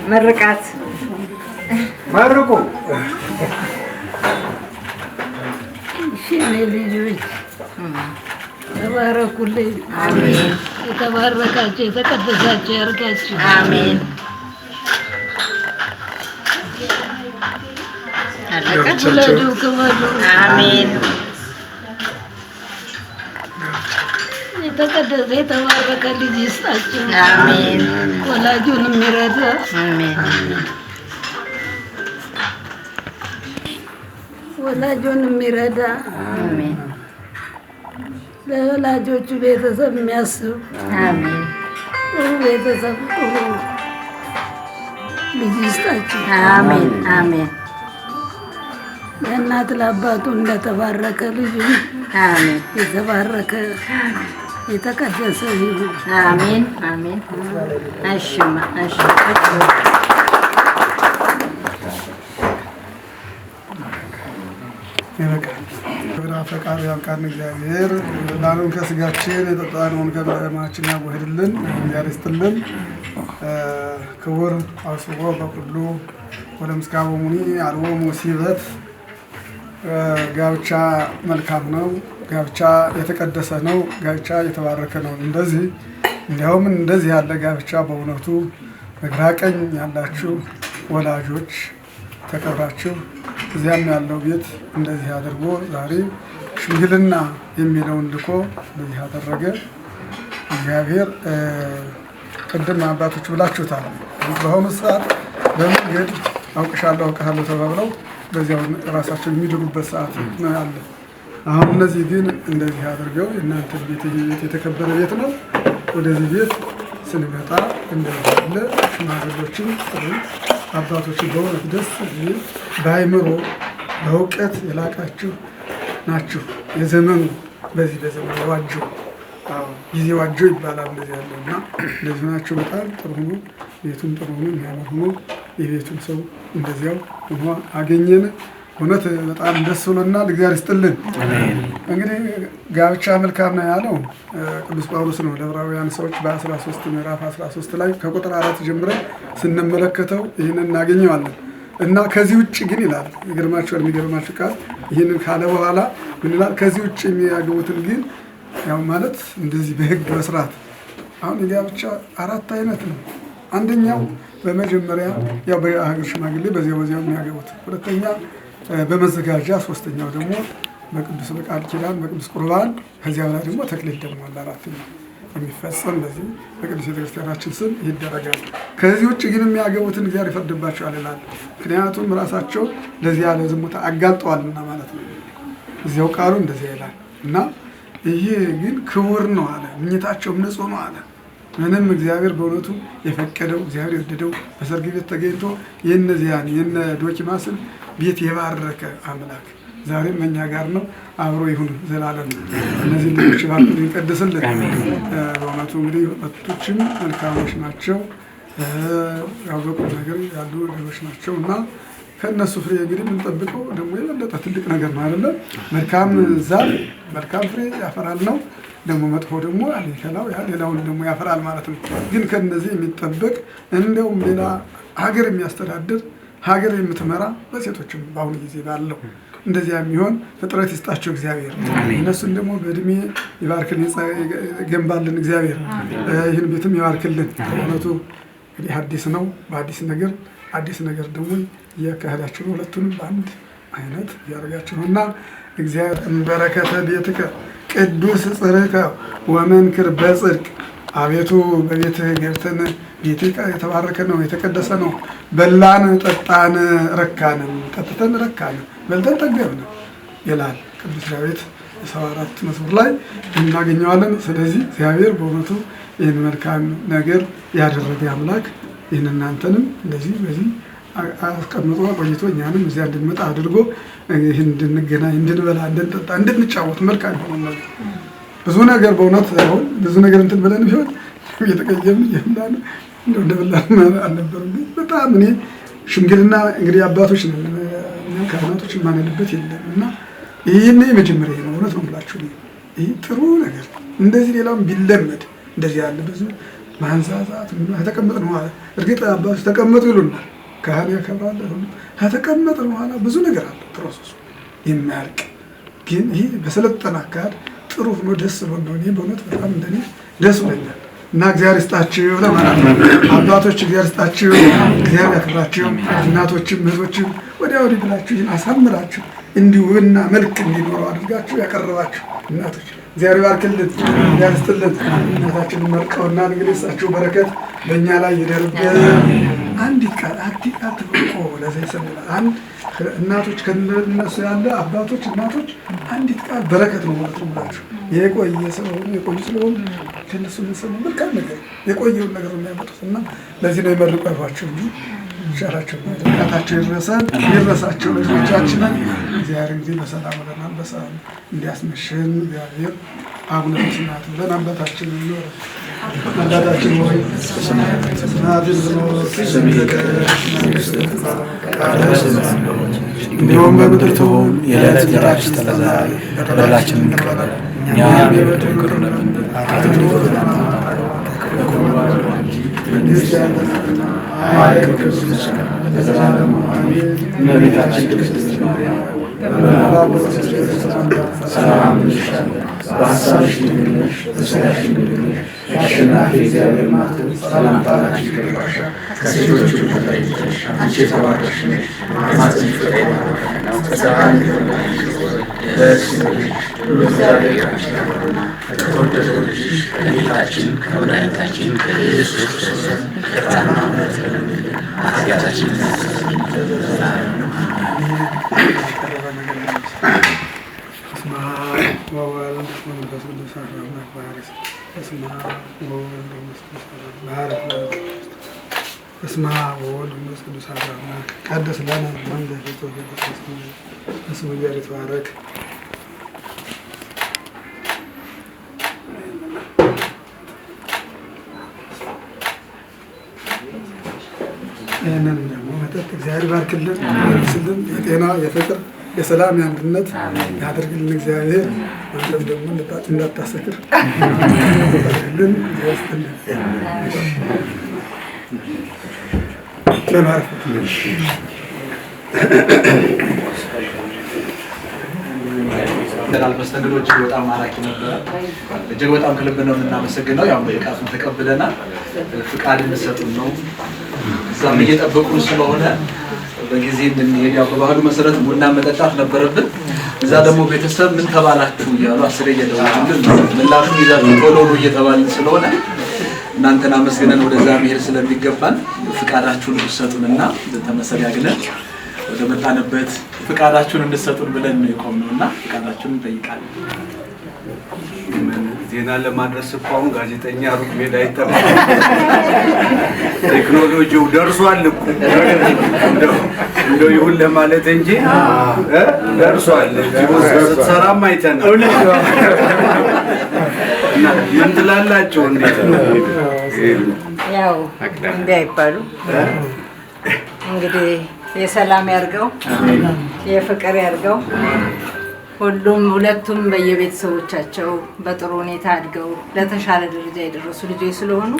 [SPEAKER 12] ምርቃት
[SPEAKER 3] መርቁ።
[SPEAKER 12] እኔ ልጆች ተባረኩልኝ። አሜን። የተባረካችሁ የተቀደሳችሁ ያርጋችሁ። አሜን። ውለዱ ክበሉ። አሜን። የተቀደሰ የተባረከ ልጅ ይስጣችሁ። አሜን። ወላጁን የሚረዳ አሜን። ወላጁን የሚረዳ አሜን። ለወላጆቹ ቤተሰብ የሚያስብ አሜን። ጥሩ ቤተሰብ ጥሩ ልጅ ይስጣችሁ። አሜን አሜን። ለእናት ለአባቱ እንደተባረከ ልጁ አሜን። የተባረከ የተቀደሰ ይሁን። አሜን አሜን። እሺማ እሺ
[SPEAKER 3] ፈቃድ ያብቃን እግዚአብሔር። ላሉን ከስጋችን የጠጣነውን ከደማችን ያጎህድልን እግዚአብሔር ይስጥልን። ክቡር አስቦ በኩሉ ወለምስካቦ ሙኒ አልቦ ሙሲበት። ጋብቻ መልካም ነው። ጋብቻ የተቀደሰ ነው። ጋብቻ የተባረከ ነው። እንዲያውም እንደዚህ ያለ ጋብቻ በእውነቱ በግራ ቀኝ ያላችሁ ወላጆች ተቀብራችሁ እዚያም ያለው ቤት እንደዚህ አድርጎ ዛሬ ሽምግልና የሚለውን ልኮ እንደዚህ ያደረገ እግዚአብሔር ቅድም አባቶች ብላችሁታል። በአሁኑ ሰዓት በመንገድ አውቅሻለሁ አውቅሃለሁ ተባብለው በዚያው ራሳቸው የሚድሩበት ሰዓት ነው ያለ። አሁን እነዚህ ግን እንደዚህ አድርገው የእናንተ ቤት የተከበረ ቤት ነው። ወደዚህ ቤት ስንመጣ እንደዚህ ያለ ሽማግሌዎችን ጥሩ አባቶችን በእውነት ደስ የሚል በአይምሮ በእውቀት የላቃችሁ ናችሁ። የዘመኑ በዚህ በዘመኑ የዋጀው ጊዜ ዋጀው ይባላል እንደዚህ ያለው እና እንደዚህ ናችሁ። በጣም ጥሩ ሆኖ ቤቱም ጥሩ ሆኖ የሚያምር ሆኖ የቤቱም ሰው እንደዚያው ሆኖ አገኘን። እውነት በጣም ደስ ብሎናል። እግዚአብሔር ይስጥልን። እንግዲህ ጋብቻ መልካም ነው ያለው ቅዱስ ጳውሎስ ነው ለዕብራውያን ሰዎች በ13 ምዕራፍ 13 ላይ ከቁጥር 4 ጀምረን ስንመለከተው ይህንን እናገኘዋለን። እና ከዚህ ውጭ ግን ይላል የሚገርማችሁ ቃል ይህንን ካለ በኋላ ምን ይላል? ከዚህ ውጭ የሚያገቡትን ግን ያው ማለት እንደዚህ በሕግ መስራት። አሁን የጋብቻ 4 አይነት ነው። አንደኛው በመጀመሪያ ያው በሀገር ሽማግሌ በዚያው የሚያገቡት፣ ሁለተኛ በመዘጋጃ፣ ሶስተኛው ደግሞ በቅዱስ በቃል ኪዳን በቅዱስ ቁርባን፣ ከዚያ በኋላ ደግሞ ተክሊል ደግሞ አለ። አራተኛው የሚፈጸም በዚህ በቅዱስ ቤተክርስቲያናችን ስም ይደረጋል። ከዚህ ውጭ ግን የሚያገቡትን እግዚአብሔር ይፈርድባቸዋል ይላል። ምክንያቱም ራሳቸው ለዚህ ያለ ዝሙት አጋልጠዋልና ማለት ነው። እዚያው ቃሉ እንደዚያ ይላል እና ይሄ ግን ክቡር ነው አለ። ምኝታቸውም ንጹህ ነው አለ። ምንም እግዚአብሔር በእውነቱ የፈቀደው እግዚአብሔር የወደደው በሰርግ ቤት ተገኝቶ የእነዚያን የነ ዶኪማስን ቤት የባረከ አምላክ ዛሬም እኛ ጋር ነው። አብሮ ይሁን ዘላለም። እነዚህ ልጆች ባርኩ ይቀድስልን። በእውነቱ እንግዲህ ወጣቶችም መልካሞች ናቸው፣ ያወቁ ነገር ያሉ ልጆች ናቸው እና ከእነሱ ፍሬ እንግዲህ የምንጠብቀው ደግሞ የበለጠ ትልቅ ነገር ነው አይደለም? መልካም ዛፍ መልካም ፍሬ ያፈራል ነው። ደግሞ መጥፎ ደግሞ አሊከላው ሌላውን ደግሞ ያፈራል ማለት ነው። ግን ከነዚህ የሚጠበቅ እንደውም ሌላ ሀገር የሚያስተዳድር ሀገር የምትመራ በሴቶችም በአሁኑ ጊዜ ባለው እንደዚያ የሚሆን ፍጥረት ይስጣቸው እግዚአብሔር። እነሱን ደግሞ በእድሜ ይባርክልን ይገንባልን እግዚአብሔር። ይህን ቤትም ይባርክልን። እውነቱ እንግዲህ አዲስ ነው። በአዲስ ነገር ደግሞ እያካሄዳችሁ ነው። ሁለቱንም በአንድ አይነት እያደረጋችሁ ነው እና እግዚአብሔር በረከተ ቤትከ ቅዱስ ጽርከ ወመንክር በጽድቅ። አቤቱ በቤትህ ገብተን ቤትህ የተባረከ ነው የተቀደሰ ነው። በላን ጠጣን ረካንም፣ ጠጥተን ረካን፣ በልተን ጠገብን ይላል። ቅዱስ ዳዊት 74 መዝሙር ላይ እናገኘዋለን። ስለዚህ እግዚአብሔር በእውነቱ ይህን መልካም ነገር ያደረገ አምላክ ይህን እናንተንም እንደዚህ በዚህ አስቀምጦ ቆይቶ እኛንም እዚያ እንድንመጣ አድርጎ ይህን እንድንገናኝ፣ እንድንበላ፣ እንድንጠጣ፣ እንድንጫወት መልካም ሆኖ ብዙ ነገር በእውነት አሁን ብዙ ነገር እንትን ብለን ቢሆን እየተቀየምን እየብላን እንደበላን አልነበረም። በጣም እኔ ሽምግልና እንግዲህ አባቶች ነን ካህናቶች የማንልበት የለም እና ይህን የመጀመሪያ ነው። እውነት ነው ብላችሁ ይህ ጥሩ ነገር እንደዚህ ሌላም ቢለመድ እንደዚህ ያለ ብዙ ማንዛዛት ተቀመጥ ነው ማለት እርግጥ አባቶች ተቀመጡ ይሉናል። ካህን ያከብራል። ከተቀመጥ ነው በኋላ ብዙ ነገር አለ ፕሮሰሱ የሚያልቅ ግን ይህ በሰለጠነ አካሄድ ጥሩ ሆኖ ደስ ብሎ ነው። እኔ በእውነት በጣም እንደኔ ደስ ብሎኛል እና እግዚአብሔር ይስጣችሁ ለማለት ነው። አባቶች እግዚአብሔር ይስጣችሁ፣ እግዚአብሔር ያክብራችሁ። እናቶችም እህቶችም ወዲያ ወዲህ ብላችሁ ይህን አሳምራችሁ እንዲውብና መልክ እንዲኖረው አድርጋችሁ ያቀረባችሁ እናቶች እግዚአብሔር ባርክልን፣ እግዚአብሔር ይስጥልን። እናታችንን መርቀውና እንግዲህ እሳቸው በረከት በእኛ ላይ ይደርብን። አንዲት ቃል አትብቆ ለዚህ ሰምላ አንድ እናቶች ከነሱ ያለ አባቶች እናቶች አንዲት ቃል በረከት ነው ማለት ነው ብላችሁ የቆየ ስለሆኑ ከነሱ ሰሙ መልካም ነገር የቆየውን ነገር ነው የሚያመጡት እና ለዚህ ነው የመርቁ ያሏቸው እንጂ ሻራቸው ቃታቸው ይረሳቸው ልጆቻችንን እግዚአብሔር እንግዲህ በሰላም ወደናል በሰላም እንዲያስመሽን እግዚአብሔር አቡነ ስናት ብለን አባታችን ነው አባታችን ሆይ ስናት
[SPEAKER 2] እንዲሁም በምድር ትሁን የዕለት እንጀራችንን ስጠን ዛሬ፣ በደላችንን ይቅር በለን እኛም የበደሉንን እመቤታችን ቅድስት ማርያም ሰላም እንልሻለን። በሐሳብሽ ድንግል ነሽ፣ በሥጋሽም ድንግል ነሽ። አሸናፊ እግዚአብሔር እናት ሰላምታ ላንቺ ይገባሻል። ከሴቶች ሁሉ ተለይተሽ አንቺ የተባረክሽ ነሽ፣ የማኅፀንሽ ፍሬ የተባረከ ነው። ከጸጋን ደስ ይበልሽ፣ እግዚአብሔር ካንቺ ጋር ነውና ከተወደደው ልጅሽ ከጌታችን ከመድኃኒታችን ከኢየሱስ ክርስቶስ ይቅርታና ምሕረት ለምኝልን ኃጢአታችንን ያስተሰርይልን ዘላለሙ አሜን።
[SPEAKER 3] በስመ አብ ወወልድ ወመንፈስ ቅዱስ አሐዱ አምላክ ባሕርይ በስመ አብ ወወልድ ወመንፈስ ቅዱስ ባሕርይ በስመ አብ ወወልድ ወመንፈስ ቅዱስ አሐዱ አምላክ ቀድስ ለነ መንገደ ክርስቶስ በስመ እግዚአብሔር ይትባረክ። ይህንን ደግሞ መጠጥ እግዚአብሔር ባርክልን፣ ይስልን፣ የጤና የፍቅር የሰላም የአንድነት ያደርግልን እግዚአብሔር። አንተም ደግሞ እንዳታሰክር ልን ያስጥልን ለማረፍ
[SPEAKER 2] መስተንግዶ እጅግ በጣም ማራኪ ነበረ። እጅግ በጣም ከልብ ነው የምናመሰግነው። ያው በቃቱን ተቀብለናል። ፍቃድ እንሰጡን ነው እዛም እየጠበቁን ስለሆነ በጊዜ እንድንሄድ ያው በባህሉ መሰረት ቡና መጠጣት ነበረብን። እዛ ደግሞ ቤተሰብ ምን ተባላችሁ እያሉ አስሬ እየደወሉልን ምላሹን ይዛችሁ ቶሎ ነው እየተባልን ስለሆነ እናንተን አመስግነን ወደዛ መሄድ ስለሚገባን ፍቃዳችሁን እንድትሰጡንና ተመሰጋግነን ወደ መጣንበት ፍቃዳችሁን እንድትሰጡን ብለን ነው የቆምነውና ፍቃዳችሁን እንጠይቃለን።
[SPEAKER 4] ዜና ለማድረስ እኮ አሁን ጋዜጠኛ ሩቅ ሜዳ አይጠበቅም። ቴክኖሎጂው ደርሷል እኮ እንደው ይሁን ለማለት እንጂ ደርሷል። ስትሰራም አይተናል። እና ምን ትላላችሁ? እንዴት ነው?
[SPEAKER 13] ያው እንዴ አይባሉ እንግዲህ የሰላም ያርገው፣ የፍቅር ያርገው። ሁለቱም በየቤተሰቦቻቸው በጥሩ ሁኔታ አድገው ለተሻለ ደረጃ የደረሱ ልጆች ስለሆኑ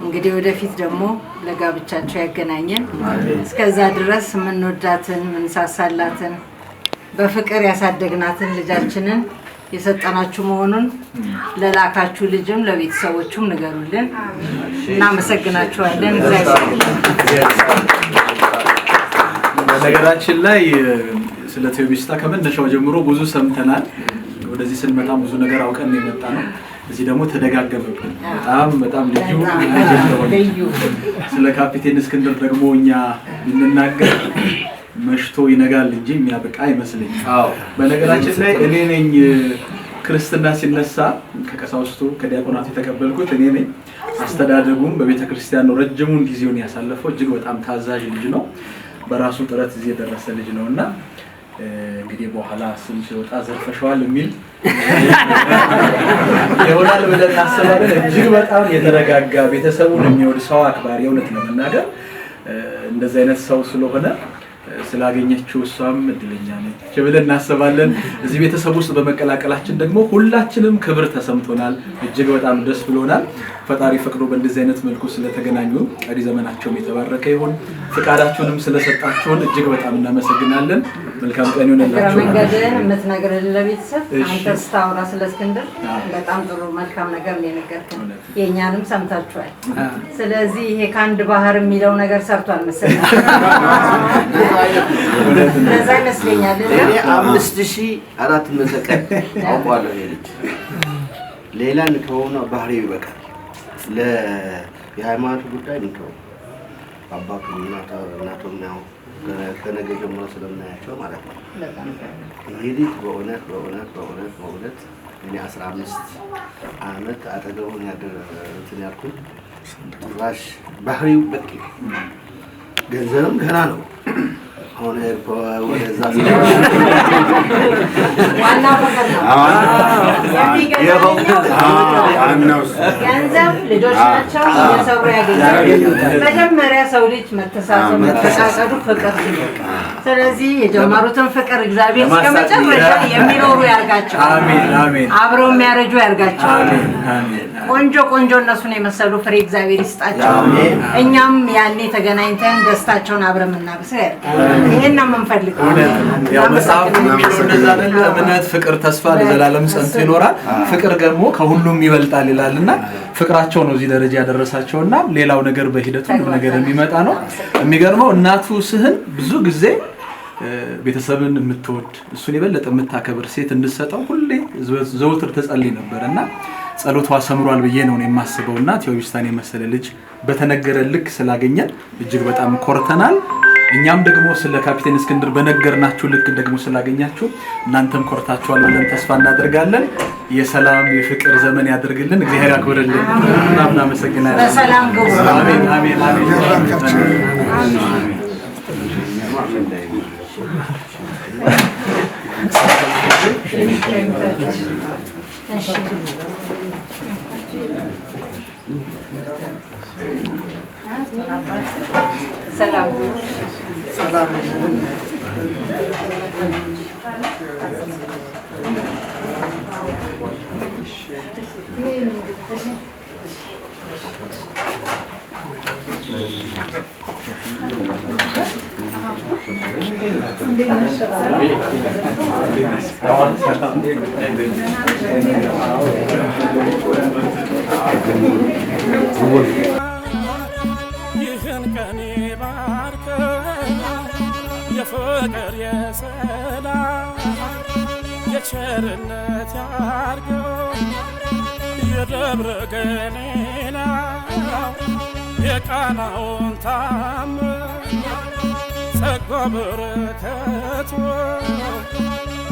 [SPEAKER 13] እንግዲህ ወደፊት ደግሞ ለጋብቻቸው ያገናኘን። እስከዛ ድረስ የምንወዳትን የምንሳሳላትን በፍቅር ያሳደግናትን ልጃችንን የሰጠናችሁ መሆኑን ለላካችሁ ልጅም ለቤተሰቦቹም ንገሩልን። እናመሰግናችኋለን።
[SPEAKER 2] በነገራችን ላይ ስለ ቴዎቢስታ ከመነሻው ጀምሮ ብዙ ሰምተናል። ወደዚህ ስንመጣ ብዙ ነገር አውቀን ነው የመጣ ነው። እዚህ ደግሞ ተደጋገመብን። በጣም ልዩ ስለ ካፒቴን እስክንድር ደግሞ እኛ እንናገር መሽቶ ይነጋል እንጂ የሚያበቃ አይመስልኝም። በነገራችን ላይ እኔ ነኝ ክርስትና ሲነሳ ከቀሳውስቱ ከዲያቆናቱ የተቀበልኩት እኔ ነኝ። አስተዳደጉም በቤተክርስቲያን ነው ረጅሙን ጊዜውን ያሳለፈው። እጅግ በጣም ታዛዥ ልጅ ነው። በራሱ ጥረት እዚህ የደረሰ ልጅ ነውና እንግዲህ በኋላ ስም ሲወጣ ዘርፈሻል የሚል ይሆናል ብለን እናስባለን። እጅግ በጣም የተረጋጋ ቤተሰቡን የሚወድ ሰው አክባሪ እውነት ነው መናገር እንደዚህ አይነት ሰው ስለሆነ ስላገኘችው እሷም እድለኛ ነች ብለን እናስባለን። እዚህ ቤተሰብ ውስጥ በመቀላቀላችን ደግሞ ሁላችንም ክብር ተሰምቶናል። እጅግ በጣም ደስ ብሎናል። ፈጣሪ ፈቅዶ በእንደዚህ አይነት መልኩ ስለተገናኙ ቀሪ ዘመናቸውም የተባረከ ይሁን። ፍቃዳችሁንም ስለሰጣችሁን እጅግ በጣም እናመሰግናለን። መልካም ቀን ይሁንላችሁ።
[SPEAKER 13] መንገድን የምትነግርልን ለቤተሰብ አንተ ስታወራ ስለ እስክንድር በጣም ጥሩ መልካም ነገር ነው የነገርከን። የእኛንም ሰምታችኋል። ስለዚህ ይሄ ከአንድ ባህር የሚለው ነገር ሰርቷል መሰለኝ። ለዛ ይመስለኛል
[SPEAKER 14] እኔ 5400 ቀን አውቀዋለሁ። ልጅ ሌላ ከሆነ ባህሪው ይበቃል። የሃይማኖት ጉዳይ ነው። አባቱ እናቱም ያው ከነገ ጀምሮ ስለምናያቸው ማለት ነው። ይሄ ልጅ በእውነት እኔ 15 ዓመት አጠገቡን ያልኩት ጭራሽ ባህሪው በቂ ገንዘብም ገና ነው። አሁን ወደዛ
[SPEAKER 13] ዋና ፈቀድ ነው። ገንዘብ ልጆች ናቸው እየሰሩ ያገኛሉ። መጀመሪያ ሰው ልጅ መተሳሰብ መተሳሰዱ ፍቅር። ስለዚህ የጀመሩትን ፍቅር እግዚአብሔር እስከ መጨረሻ የሚኖሩ ያርጋቸው። አሜን። አብረው የሚያረጁ ያርጋቸው። ቆንጆ እነሱን የመሰሉ ፍሬ እግዚአብሔር ይስጣቸው። እኛም ያኔ ተገናኝተን ደስታቸውን አብረን እናብስር ያርጋል። ይሄን ነው የምንፈልገው።
[SPEAKER 2] ያው መጽሐፉ እንደዛ አይደለ? እምነት፣ ፍቅር፣ ተስፋ ለዘላለም ጸንቶ ይኖራል። ፍቅር ደግሞ ከሁሉም ይበልጣል ይላልና ፍቅራቸው ነው እዚህ ደረጃ ያደረሳቸውና ሌላው ነገር በሂደቱ ሁሉ ነገር የሚመጣ ነው። የሚገርመው እናቱ ስህን ብዙ ጊዜ ቤተሰብን የምትወድ እሱን የበለጠ የምታከብር ሴት እንድትሰጠው ሁሌ ዘውትር ተጸልይ ነበርና ጸሎቷ ሰምሯል ብዬ ነው የማስበውና ቴዎቢስታን የመሰለ ልጅ በተነገረ ልክ ስላገኘን እጅግ በጣም ኮርተናል። እኛም ደግሞ ስለ ካፒቴን እስክንድር በነገርናችሁ ልክ ደግሞ ስላገኛችሁ እናንተም ኮርታችኋል ብለን ተስፋ እናደርጋለን። የሰላም የፍቅር ዘመን ያድርግልን። እግዚአብሔር ያክብርልን። እናመሰግናለን።
[SPEAKER 13] በሰላም ግቡ።
[SPEAKER 2] አሜን።
[SPEAKER 13] ሰላም
[SPEAKER 9] ይህን ቀን ባርከ የፍቅር የሰላም የቸርነት ያርገው የደብረ ገሊላ የቃናውን ታምር ጸጋ በረከቱ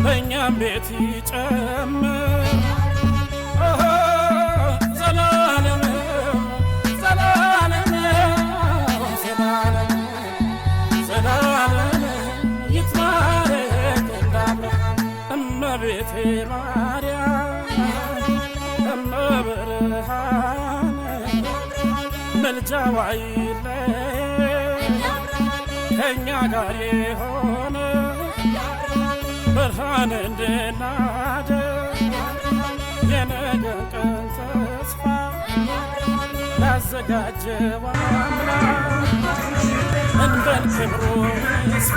[SPEAKER 9] በእኛም ቤት ይጨምር ዘላለም ይትባረክ እንዳብርሃም እመቤቴ ማርያም እመብርሃን መልጃዋ አይለየን ከእኛ ጋር የሆነ ብርሃን እንድናደርግ የነገን ቀን ተስፋ ያዘጋጀው አምላክ እንበል ክብሩ ይስፋ